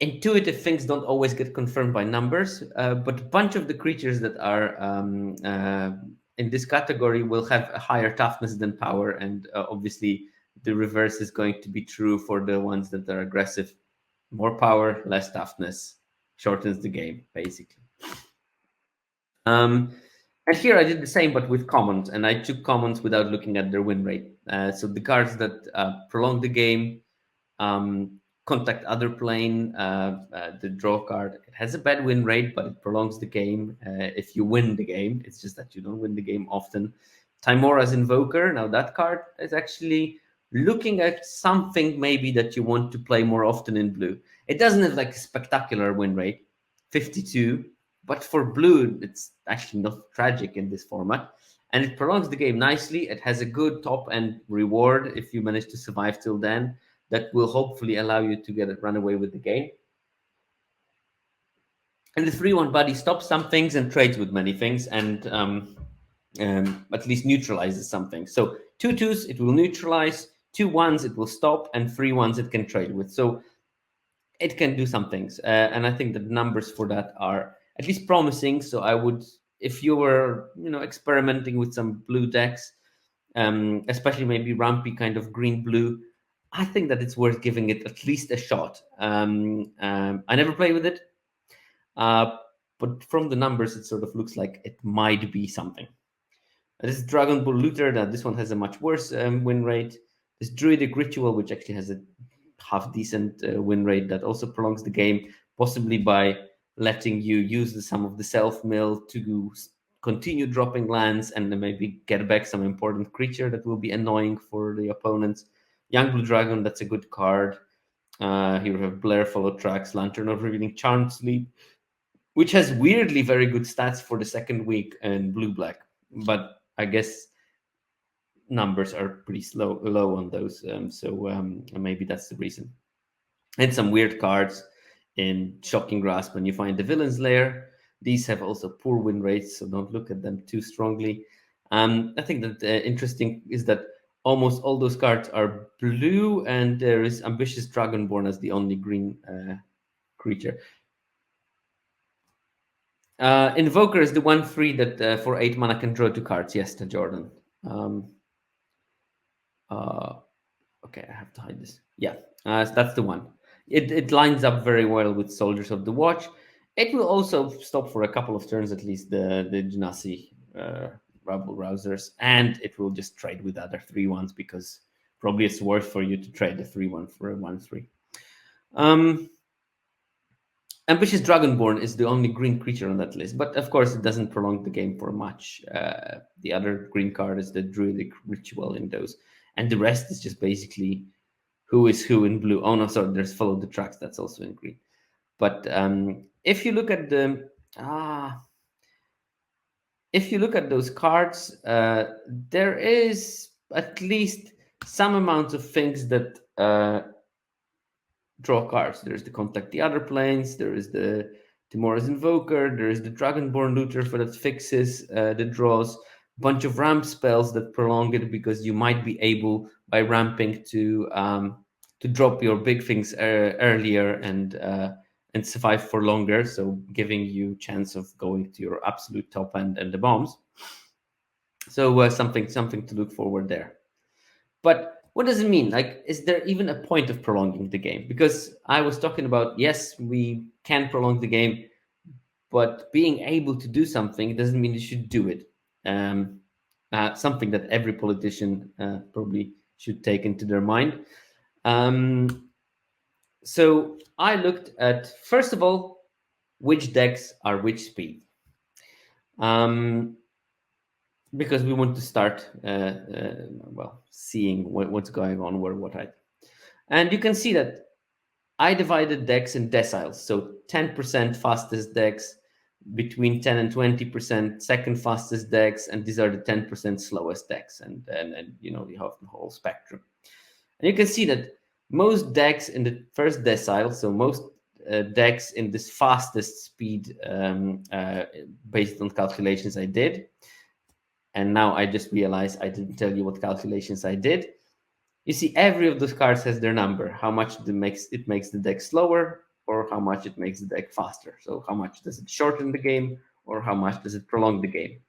intuitive things don't always get confirmed by numbers, but a bunch of the creatures that are in this category will have a higher toughness than power, and obviously the reverse is going to be true for the ones that are aggressive. More power, less toughness, shortens the game, basically. And here I did the same, but with commons, and I took commons without looking at their win rate. So the cards that prolong the game, Contact Other Plane, the draw card. It has a bad win rate, but it prolongs the game if you win the game. It's just that you don't win the game often. Timora's Invoker. Now that card is actually looking at something maybe that you want to play more often in blue. It doesn't have like a spectacular win rate, 52, but for blue, it's actually not tragic in this format. And it prolongs the game nicely. It has a good top end reward if you manage to survive till then. That will hopefully allow you to run away with the game. And the 3/1 buddy stops some things and trades with many things, and at least neutralizes something. So 2/2s it will neutralize, 2/1s it will stop, and 3/1s it can trade with. So it can do some things, and I think the numbers for that are at least promising. So I would, if you were experimenting with some blue decks, especially maybe rampy kind of green blue, I think that it's worth giving it at least a shot. I never play with it, but from the numbers, it sort of looks like it might be something. This is Dragon Bull Looter. Now this one has a much worse win rate. This Druidic Ritual, which actually has a half decent win rate, that also prolongs the game, possibly by letting you use some of the self mill to continue dropping lands and then maybe get back some important creature that will be annoying for the opponents. Young Blue Dragon, that's a good card. Here we have Blair Follow Tracks, Lantern of Revealing Charmed Sleep, which has weirdly very good stats for the second week in blue-black. But I guess numbers are pretty low on those, so maybe that's the reason. And some weird cards in Shocking Grasp when you find the Villain's Lair. These have also poor win rates, so don't look at them too strongly. I think that interesting is that almost all those cards are blue, and there is Ambitious Dragonborn as the only green creature. Invoker is the 1/3 that for 8 mana can draw 2 cards. Yes, to Jordan. Okay, I have to hide this. Yeah, that's the one. It lines up very well with Soldiers of the Watch. It will also stop for a couple of turns at least the Genasi Rabble Rousers, and it will just trade with other 3/1s because probably it's worth for you to trade the 3/1 for a 1/3. Ambitious Dragonborn is the only green creature on that list, but of course it doesn't prolong the game for much. The other green card is the Druidic Ritual in those, and the rest is just basically who is who in blue. Oh no, sorry, there's Follow the Tracks, that's also in green. But if you look at those cards, there is at least some amount of things that draw cards. There's the Contact the Other Planes, there is the Timora's Invoker, there is the Dragonborn Looter for that fixes the draws, a bunch of ramp spells that prolong it because you might be able by ramping to drop your big things earlier and survive for longer, so giving you chance of going to your absolute top end and the bombs. So something to look forward there. But what does it mean? Like, is there even a point of prolonging the game? Because I was talking about, yes, we can prolong the game, but being able to do something doesn't mean you should do it. Something that every politician probably should take into their mind. So I looked at, first of all, which decks are which speed. Because we want to start, seeing what's going on, what I... And you can see that I divided decks in deciles. So 10% fastest decks, between 10 and 20% second fastest decks, and these are the 10% slowest decks. And you have the whole spectrum. And you can see that most decks in the first decile, so most decks in this fastest speed, based on calculations I did. And now I just realized I didn't tell you what calculations I did. You see, every of those cards has their number, how much it makes the deck slower, or how much it makes the deck faster. So how much does it shorten the game, or how much does it prolong the game?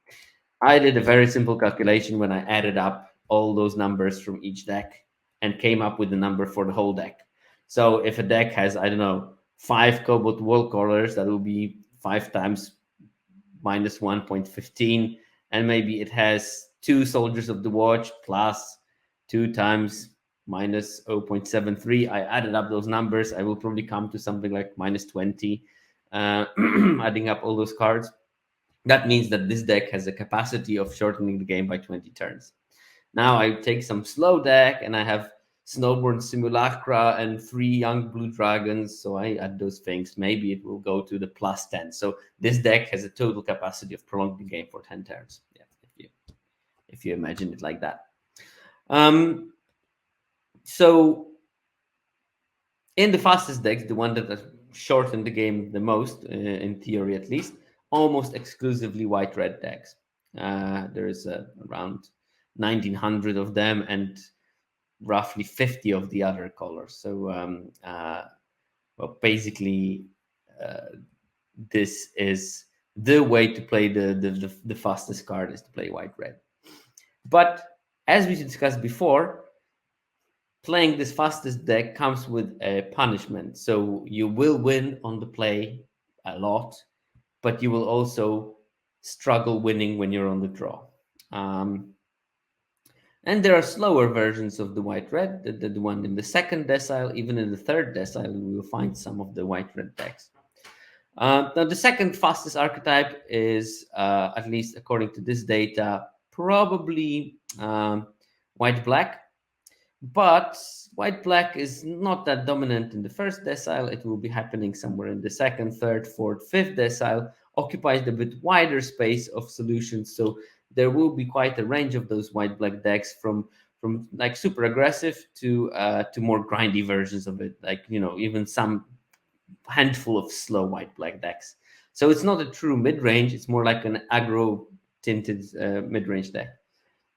I did a very simple calculation when I added up all those numbers from each deck and came up with the number for the whole deck. So if a deck has, I don't know, 5 Cobalt Wall Callers, that will be 5 times minus 1.15. And maybe it has 2 Soldiers of the Watch plus 2 times minus 0.73. I added up those numbers. I will probably come to something like minus 20, adding up all those cards. That means that this deck has a capacity of shortening the game by 20 turns. Now I take some slow deck and I have Snowborn Simulacra and 3 young blue dragons. So I add those things. Maybe it will go to the plus 10. So this deck has a total capacity of prolonging the game for 10 turns. Yeah, if you imagine it like that. So in the fastest decks, the one that has shortened the game the most, in theory at least, almost exclusively white-red decks. There is around 1,900 of them and roughly 50 of the other colors. So basically, this is the way to play the fastest card is to play white-red. But as we discussed before, playing this fastest deck comes with a punishment. So you will win on the play a lot, but you will also struggle winning when you're on the draw. And there are slower versions of the white-red, the one in the second decile. Even in the third decile, we will find some of the white-red decks. Now, the second fastest archetype is, at least according to this data, probably white-black. But white-black is not that dominant in the first decile. It will be happening somewhere in the second, third, fourth, fifth decile, occupies a bit wider space of solutions. So there will be quite a range of those white-black decks from like super aggressive to more grindy versions of it, like even some handful of slow white-black decks. So it's not a true mid-range. It's more like an aggro tinted mid-range deck.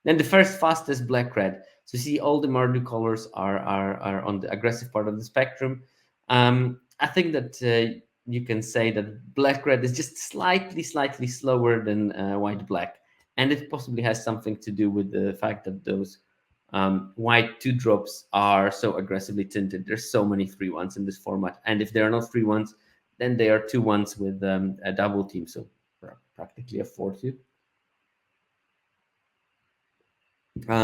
Then the first fastest black red. So you see all the Mardu colors are on the aggressive part of the spectrum. I think that you can say that black red is just slightly slower than white black, and it possibly has something to do with the fact that those white two drops are so aggressively tinted. There's so many 3/1s in this format, and if they are not 3/1s, then they are 2/1s with a double team, so practically a 4/2.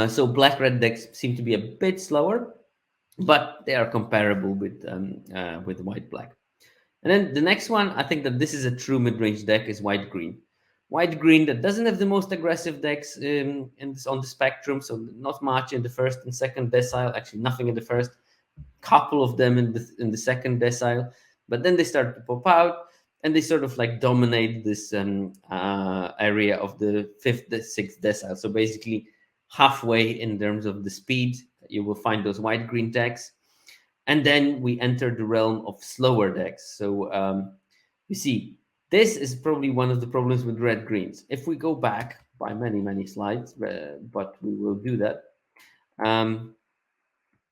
So black red decks seem to be a bit slower, but they are comparable with white black. And then the next one, I think that this is a true mid range deck, is white green. White green that doesn't have the most aggressive decks on the spectrum, so not much in the first and second decile. Actually, nothing in the first, couple of them in the second decile, but then they start to pop out and they sort of like dominate this area of the fifth, the sixth decile. So basically, halfway in terms of the speed, you will find those white green decks, and then we enter the realm of slower decks. So you see, this is probably one of the problems with red greens. If we go back by many slides, but we will do that.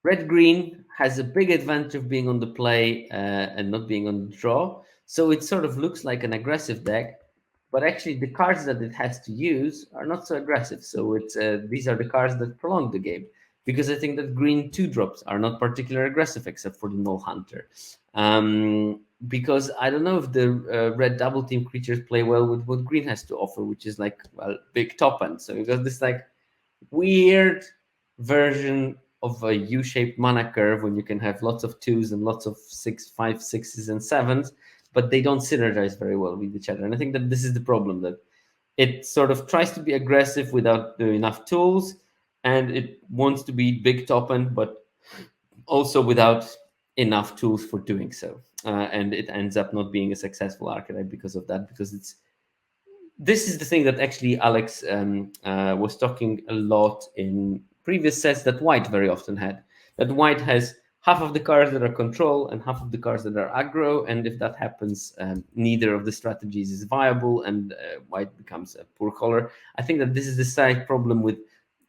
Red green has a big advantage of being on the play and not being on the draw. So it sort of looks like an aggressive deck, but actually the cards that it has to use are not so aggressive. So it's these are the cards that prolong the game, because I think that green two drops are not particularly aggressive except for the Null Hunter. Because I don't know if the red double team creatures play well with what green has to offer, which is like, well, big top end. So you got this like weird version of a U-shaped mana curve when you can have lots of twos and lots of 6, 5, 6s and 7s, but they don't synergize very well with each other. And I think that this is the problem, that it sort of tries to be aggressive without enough tools, and it wants to be big top end, but also without enough tools for doing so. And it ends up not being a successful archetype because of that, because this is the thing that actually Alex was talking a lot in previous sets that white very often had. That white has half of the cards that are control and half of the cards that are aggro, and if that happens, neither of the strategies is viable, and white becomes a poor color. I think that this is the side problem with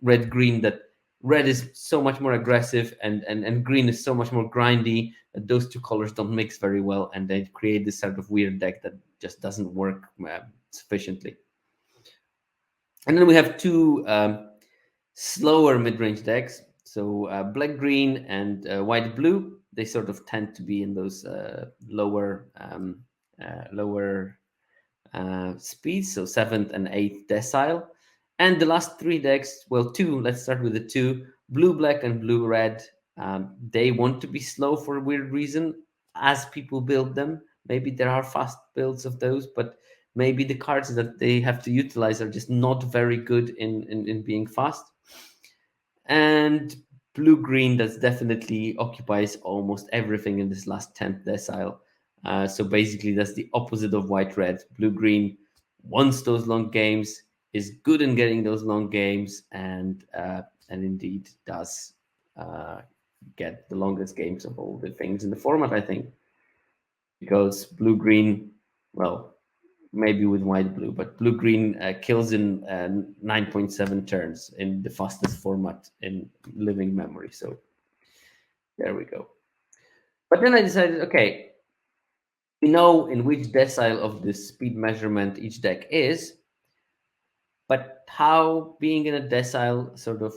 red green, that red is so much more aggressive and green is so much more grindy, that those two colors don't mix very well, and they create this sort of weird deck that just doesn't work sufficiently. And then we have two slower mid-range decks. So black green and white blue, they sort of tend to be in those lower speeds, so seventh and eighth decile. And the last three decks, well, two, let's start with the two, blue black and blue red. They want to be slow for a weird reason as people build them. Maybe there are fast builds of those, but maybe the cards that they have to utilize are just not very good in being fast. And blue green, that's definitely occupies almost everything in this last 10th decile. So basically, that's the opposite of white red. Blue green wants those long games, is good in getting those long games, and indeed does get the longest games of all the things in the format, I think. Because blue green, well, maybe with white blue, but blue green kills in 9.7 turns in the fastest format in living memory. So there we go. But then I decided, okay, we know in which decile of the speed measurement each deck is, but how being in a decile sort of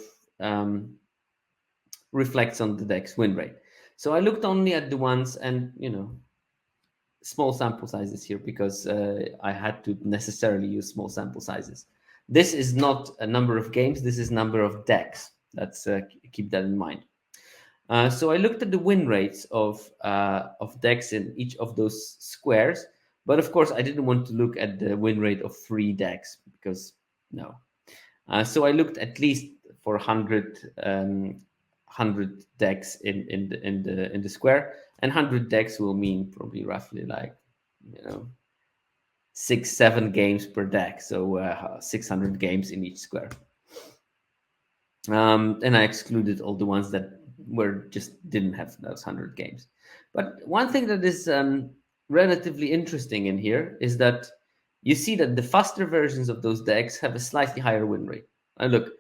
reflects on the deck's win rate. So I looked only at the ones, and small sample sizes here, because I had to necessarily use small sample sizes. This is not a number of games, this is number of decks. Let's keep that in mind. So I looked at the win rates of decks in each of those squares, but of course I didn't want to look at the win rate of 3 decks, because no. So I looked at least for 100 100 decks in the square, and 100 decks will mean probably roughly like, 6-7 games per deck, so 600 games in each square. And I excluded all the ones that didn't have those 100 games. But one thing that is relatively interesting in here is that you see that the faster versions of those decks have a slightly higher win rate. And look,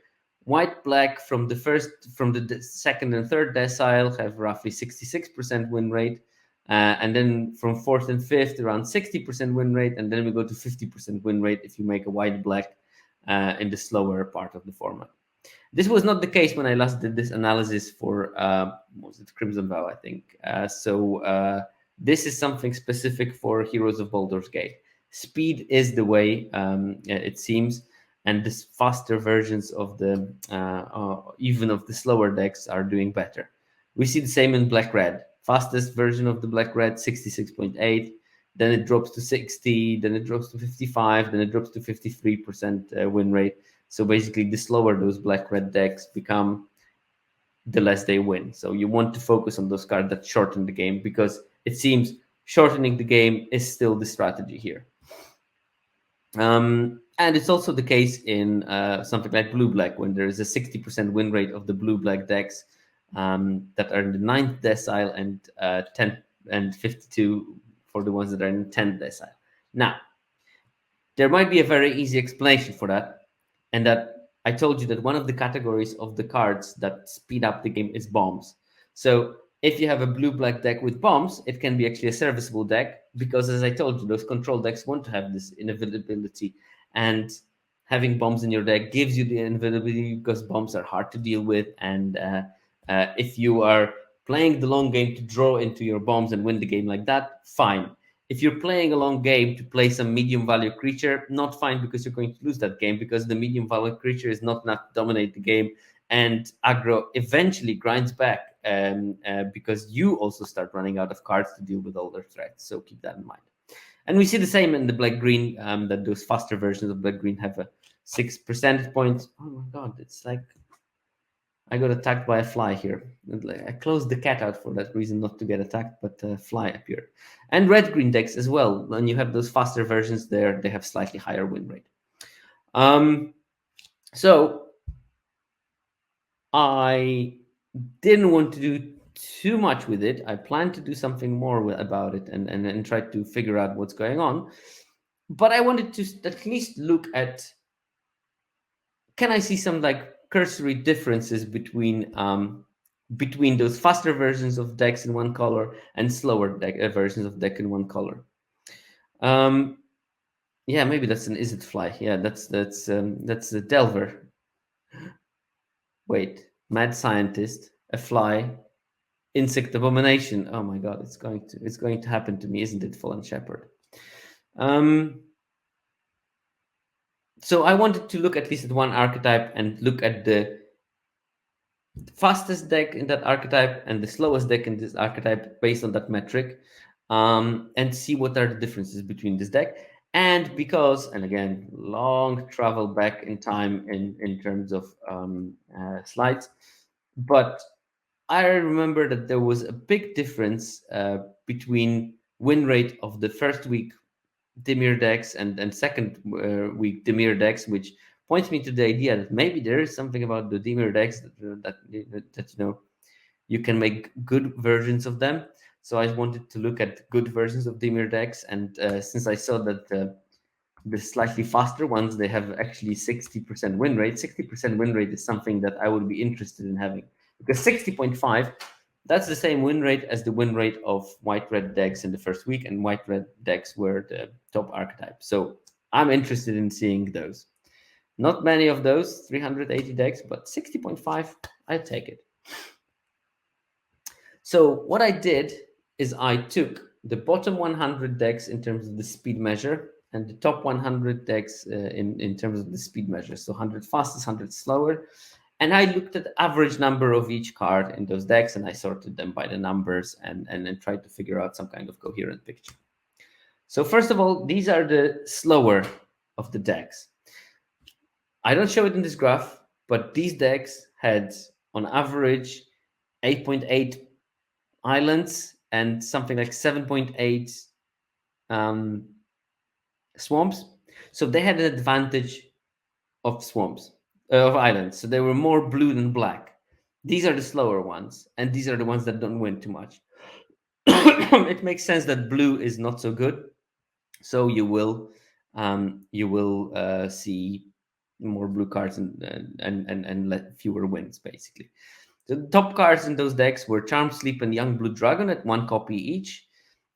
white black from the second and third decile have roughly 66% win rate, and then from fourth and fifth around 60% win rate, and then we go to 50% win rate if you make a white black in the slower part of the format. This was not the case when I last did this analysis for was it Crimson Vow, I think. So this is something specific for Heroes of Baldur's Gate. Speed is the way, it seems, and the faster versions of the even of the slower decks are doing better. We see the same in Black Red. Fastest version of the Black Red 66.8. Then it drops to 60. Then it drops to 55. Then it drops to 53% win rate. So basically, the slower those black-red decks become, the less they win. So you want to focus on those cards that shorten the game, because it seems shortening the game is still the strategy here. And it's also the case in something like blue-black, when there is a 60% win rate of the blue-black decks that are in the 9th decile, and 10 and 52 for the ones that are in the 10th decile. Now, there might be a very easy explanation for that. And that I told you that one of the categories of the cards that speed up the game is bombs. So if you have a blue-black deck with bombs, it can be actually a serviceable deck, because, as I told you, those control decks want to have this inevitability. And having bombs in your deck gives you the inevitability, because bombs are hard to deal with. And if you are playing the long game to draw into your bombs and win the game like that, fine. If you're playing a long game to play some medium value creature, not fine, because you're going to lose that game, because the medium value creature is not enough to dominate the game, and aggro eventually grinds back because you also start running out of cards to deal with all their threats. So keep that in mind. And we see the same in the black-green, that those faster versions of black-green have a 6 percentage points. Oh my god, it's like I got attacked by a fly here. I closed the cat out for that reason, not to get attacked, but a fly appeared. And red-green decks as well. When you have those faster versions there, they have slightly higher win rate. So I didn't want to do too much with it. I planned to do something more about it and try to figure out what's going on. But I wanted to at least look at, can I see some like cursory differences between those faster versions of decks in one color and slower versions of deck in one color. Yeah, maybe that's an Is It Fly. Yeah, that's a Delver. Wait, Mad Scientist, a fly, Insect Abomination. Oh my god, it's going to happen to me, isn't it, Fallen Shepherd? So I wanted to look at least at one archetype and look at the fastest deck in that archetype and the slowest deck in this archetype based on that metric, and see what are the differences between this deck. And because, and again, long travel back in time in terms of slides, but I remember that there was a big difference between win rate of the first week Dimir decks and second week Dimir decks, which points me to the idea that maybe there is something about the Dimir decks that you can make good versions of them. So I wanted to look at good versions of Dimir decks, and since I saw that the slightly faster ones, they have actually 60% win rate. 60% win rate is something that I would be interested in having, because 60.5, that's the same win rate as the win rate of white-red decks in the first week, and white-red decks were the top archetype. So I'm interested in seeing those. Not many of those, 380 decks, but 60.5, I'd take it. So what I did is I took the bottom 100 decks in terms of the speed measure, and the top 100 decks in terms of the speed measure. So 100 fastest, 100 slower. And I looked at the average number of each card in those decks, and I sorted them by the numbers and then tried to figure out some kind of coherent picture. So first of all, these are the slower of the decks. I don't show it in this graph, but these decks had, on average, 8.8 islands and something like 7.8 um, swamps. So they had an advantage of swamps, of islands. So they were more blue than black. These are the slower ones, and these are the ones that don't win too much. It makes sense that blue is not so good, so you will see more blue cards and let fewer wins basically. The top cards in those decks were Charm Sleep and Young Blue Dragon at 1 copy each.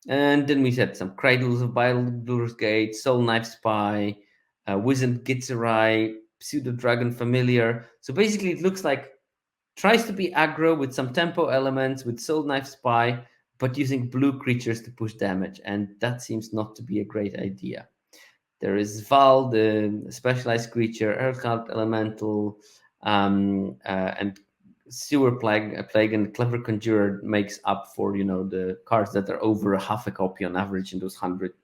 And then we had some Cradles of Baldur's Gate, Soul Knife Spy, Wizened Gitzerai, Pseudo Dragon Familiar. So basically, it looks like tries to be aggro with some tempo elements with Soul Knife Spy, but using blue creatures to push damage. And that seems not to be a great idea. There is Val, the specialized creature, Earthcloud Elemental, and Sewer Plague, and Clever Conjurer makes up for the cards that are over a half a copy on average in those 100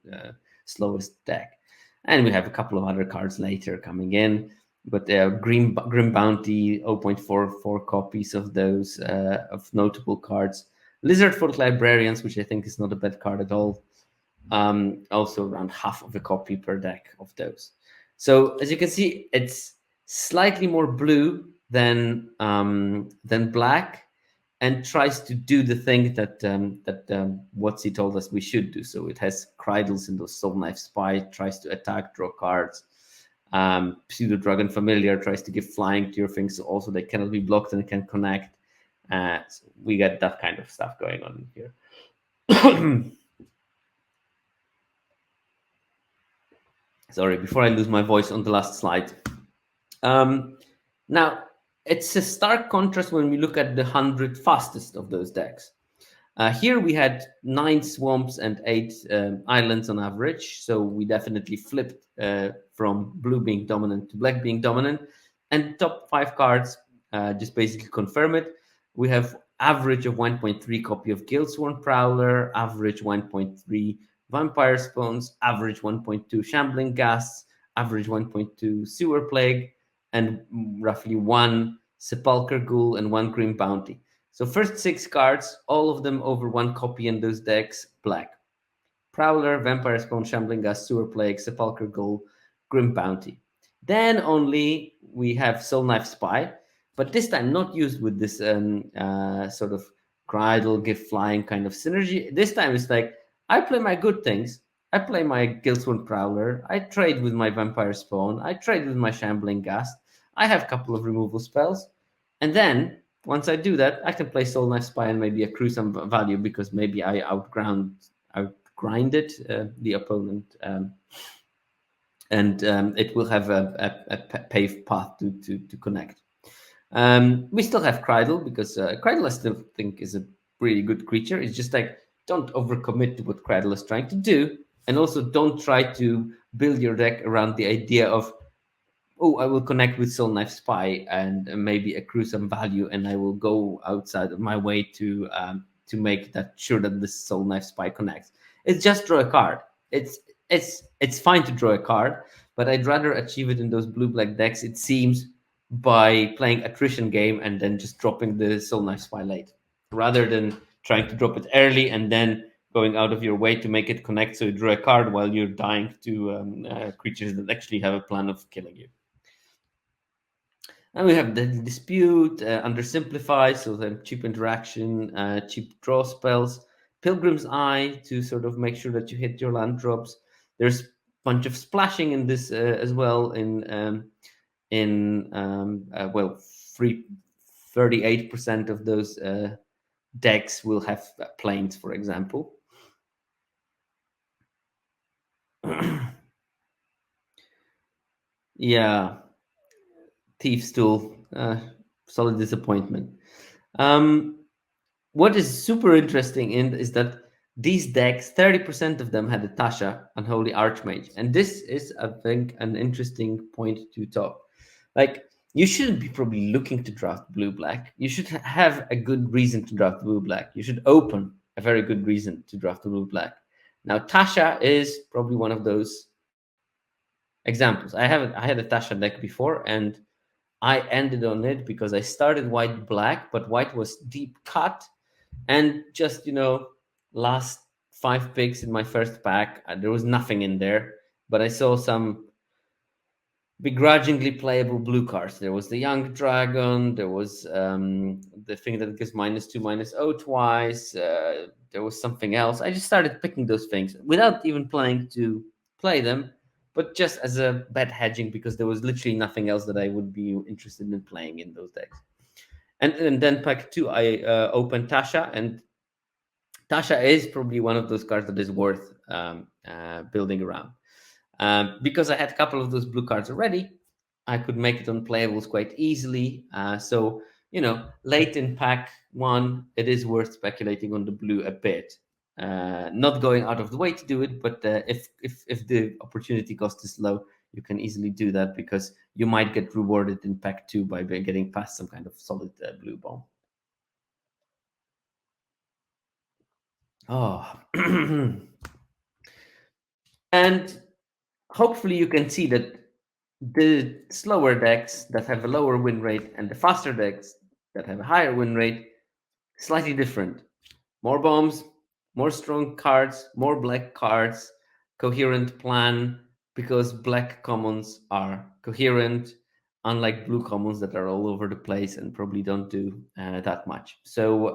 slowest deck. And we have a couple of other cards later coming in, but Grim Bounty, 0.44 copies of those of notable cards. Lizardfolk Librarians, which I think is not a bad card at all. Also around half of a copy per deck of those. So as you can see, it's slightly more blue than black, and tries to do the thing that Watsy told us we should do. So it has Cridles in those Soul Knife Spy, tries to attack, draw cards. Pseudo Dragon Familiar tries to give flying to your things, so also they cannot be blocked and can connect. So we got that kind of stuff going on here. Sorry, before I lose my voice on the last slide. Now, it's a stark contrast when we look at the 100 fastest of those decks. Here we had 9 swamps and 8 islands on average, so we definitely flipped from blue being dominant to black being dominant. And top 5 cards just basically confirm it. We have average of 1.3 copy of Guildsworn Prowler, average 1.3 Vampire Spawns, average 1.2 Shambling Ghasts, average 1.2 Sewer Plague, and roughly 1 Sepulchre Ghoul and 1 Grim Bounty. So first 6 cards, all of them over 1 copy in those decks, black. Prowler, Vampire Spawn, Shambling Ghast, Sewer Plague, Sepulchre Ghoul, Grim Bounty. Then only we have Soul Knife Spy, but this time not used with this sort of Cridle, Give Flying kind of synergy. This time it's like, I play my good things. I play my Guildsworn Prowler. I trade with my Vampire Spawn. I trade with my Shambling Ghast. I have a couple of removal spells. And then, once I do that, I can play Soul Knife Spy and maybe accrue some value because maybe I outgrinded the opponent. And it will have a paved path to connect. We still have Cridle because Cridle I still think is a really good creature. It's just like, don't overcommit to what Cradle is trying to do, and also don't try to build your deck around the idea of, oh, I will connect with Soul Knife Spy and maybe accrue some value, and I will go outside of my way to make that sure that the Soul Knife Spy connects. It's just draw a card. It's fine to draw a card, but I'd rather achieve it in those blue-black decks, it seems, by playing attrition game and then just dropping the Soul Knife Spy late, rather than trying to drop it early and then going out of your way to make it connect so you draw a card while you're dying to creatures that actually have a plan of killing you. And we have the dispute, undersimplify, so then cheap interaction, cheap draw spells, Pilgrim's Eye to sort of make sure that you hit your land drops. There's a bunch of splashing in this as well. Well, 38% of those decks will have planes, for example. Yeah, Thief's Tool, solid disappointment. What is super interesting is that these decks, 30% of them had a Tasha, Unholy Archmage. And this is, I think, an interesting point to talk. Like, you shouldn't be probably looking to draft blue-black. You should have a good reason to draft blue-black. You should open a very good reason to draft blue-black. Now, Tasha is probably one of those examples. I had a Tasha deck before, and I ended on it because I started white black, but white was deep cut, and just last 5 picks in my first pack, there was nothing in there, but I saw some begrudgingly playable blue cards. There was the Young Dragon. There was the thing that gives -2/-0 twice. There was something else. I just started picking those things without even planning to play them, but just as a bet hedging because there was literally nothing else that I would be interested in playing in those decks. And then pack two, I opened Tasha, and Tasha is probably one of those cards that is worth building around. Because I had a couple of those blue cards already, I could make it on playables quite easily. So, late in pack one, it is worth speculating on the blue a bit. Not going out of the way to do it, but if the opportunity cost is low, you can easily do that because you might get rewarded in pack two by getting past some kind of solid blue bomb. Oh, and hopefully you can see that the slower decks that have a lower win rate and the faster decks that have a higher win rate, slightly different. More bombs, more strong cards, more black cards, coherent plan, because black commons are coherent, unlike blue commons that are all over the place and probably don't do that much. So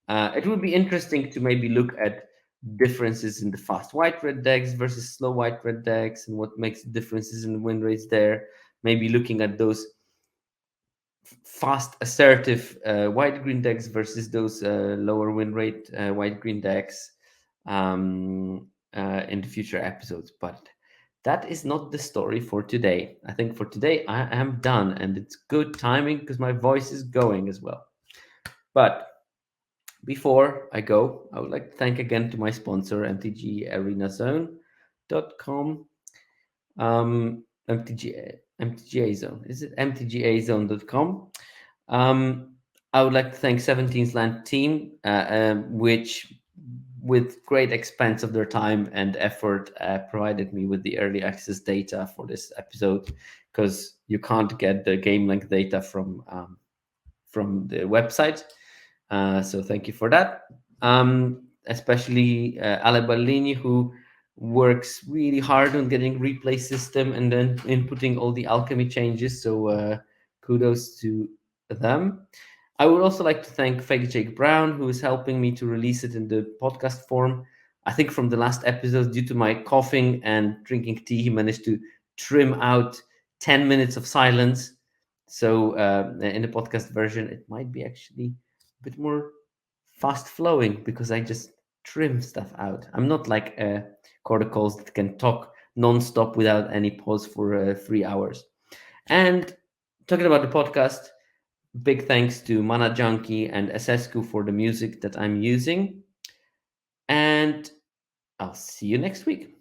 it would be interesting to maybe look at differences in the fast white red decks versus slow white red decks and what makes differences in the win rates there. Maybe looking at those fast assertive white green decks versus those lower win rate white green decks in the future episodes. But that is not the story for today. I think for today I am done, and it's good timing because my voice is going as well. But before I go, I would like to thank again to my sponsor, mtgarenazone.com. MTGA Zone. Is it mtgazone.com? I would like to thank 17th Land team, which, with great expense of their time and effort, provided me with the early access data for this episode, because you can't get the game length data from the website. So thank you for that. Especially Ale Ballini, who works really hard on getting replay system and then inputting all the alchemy changes. So kudos to them. I would also like to thank Fake Jake Brown, who is helping me to release it in the podcast form. I think from the last episode, due to my coughing and drinking tea, he managed to trim out 10 minutes of silence. So in the podcast version, it might be actually a bit more fast flowing because I just trim stuff out. I'm not like Corticals that can talk non-stop without any pause for 3 hours. And talking about the podcast, big thanks to Mana Junkie and Esescu for the music that I'm using. And I'll see you next week.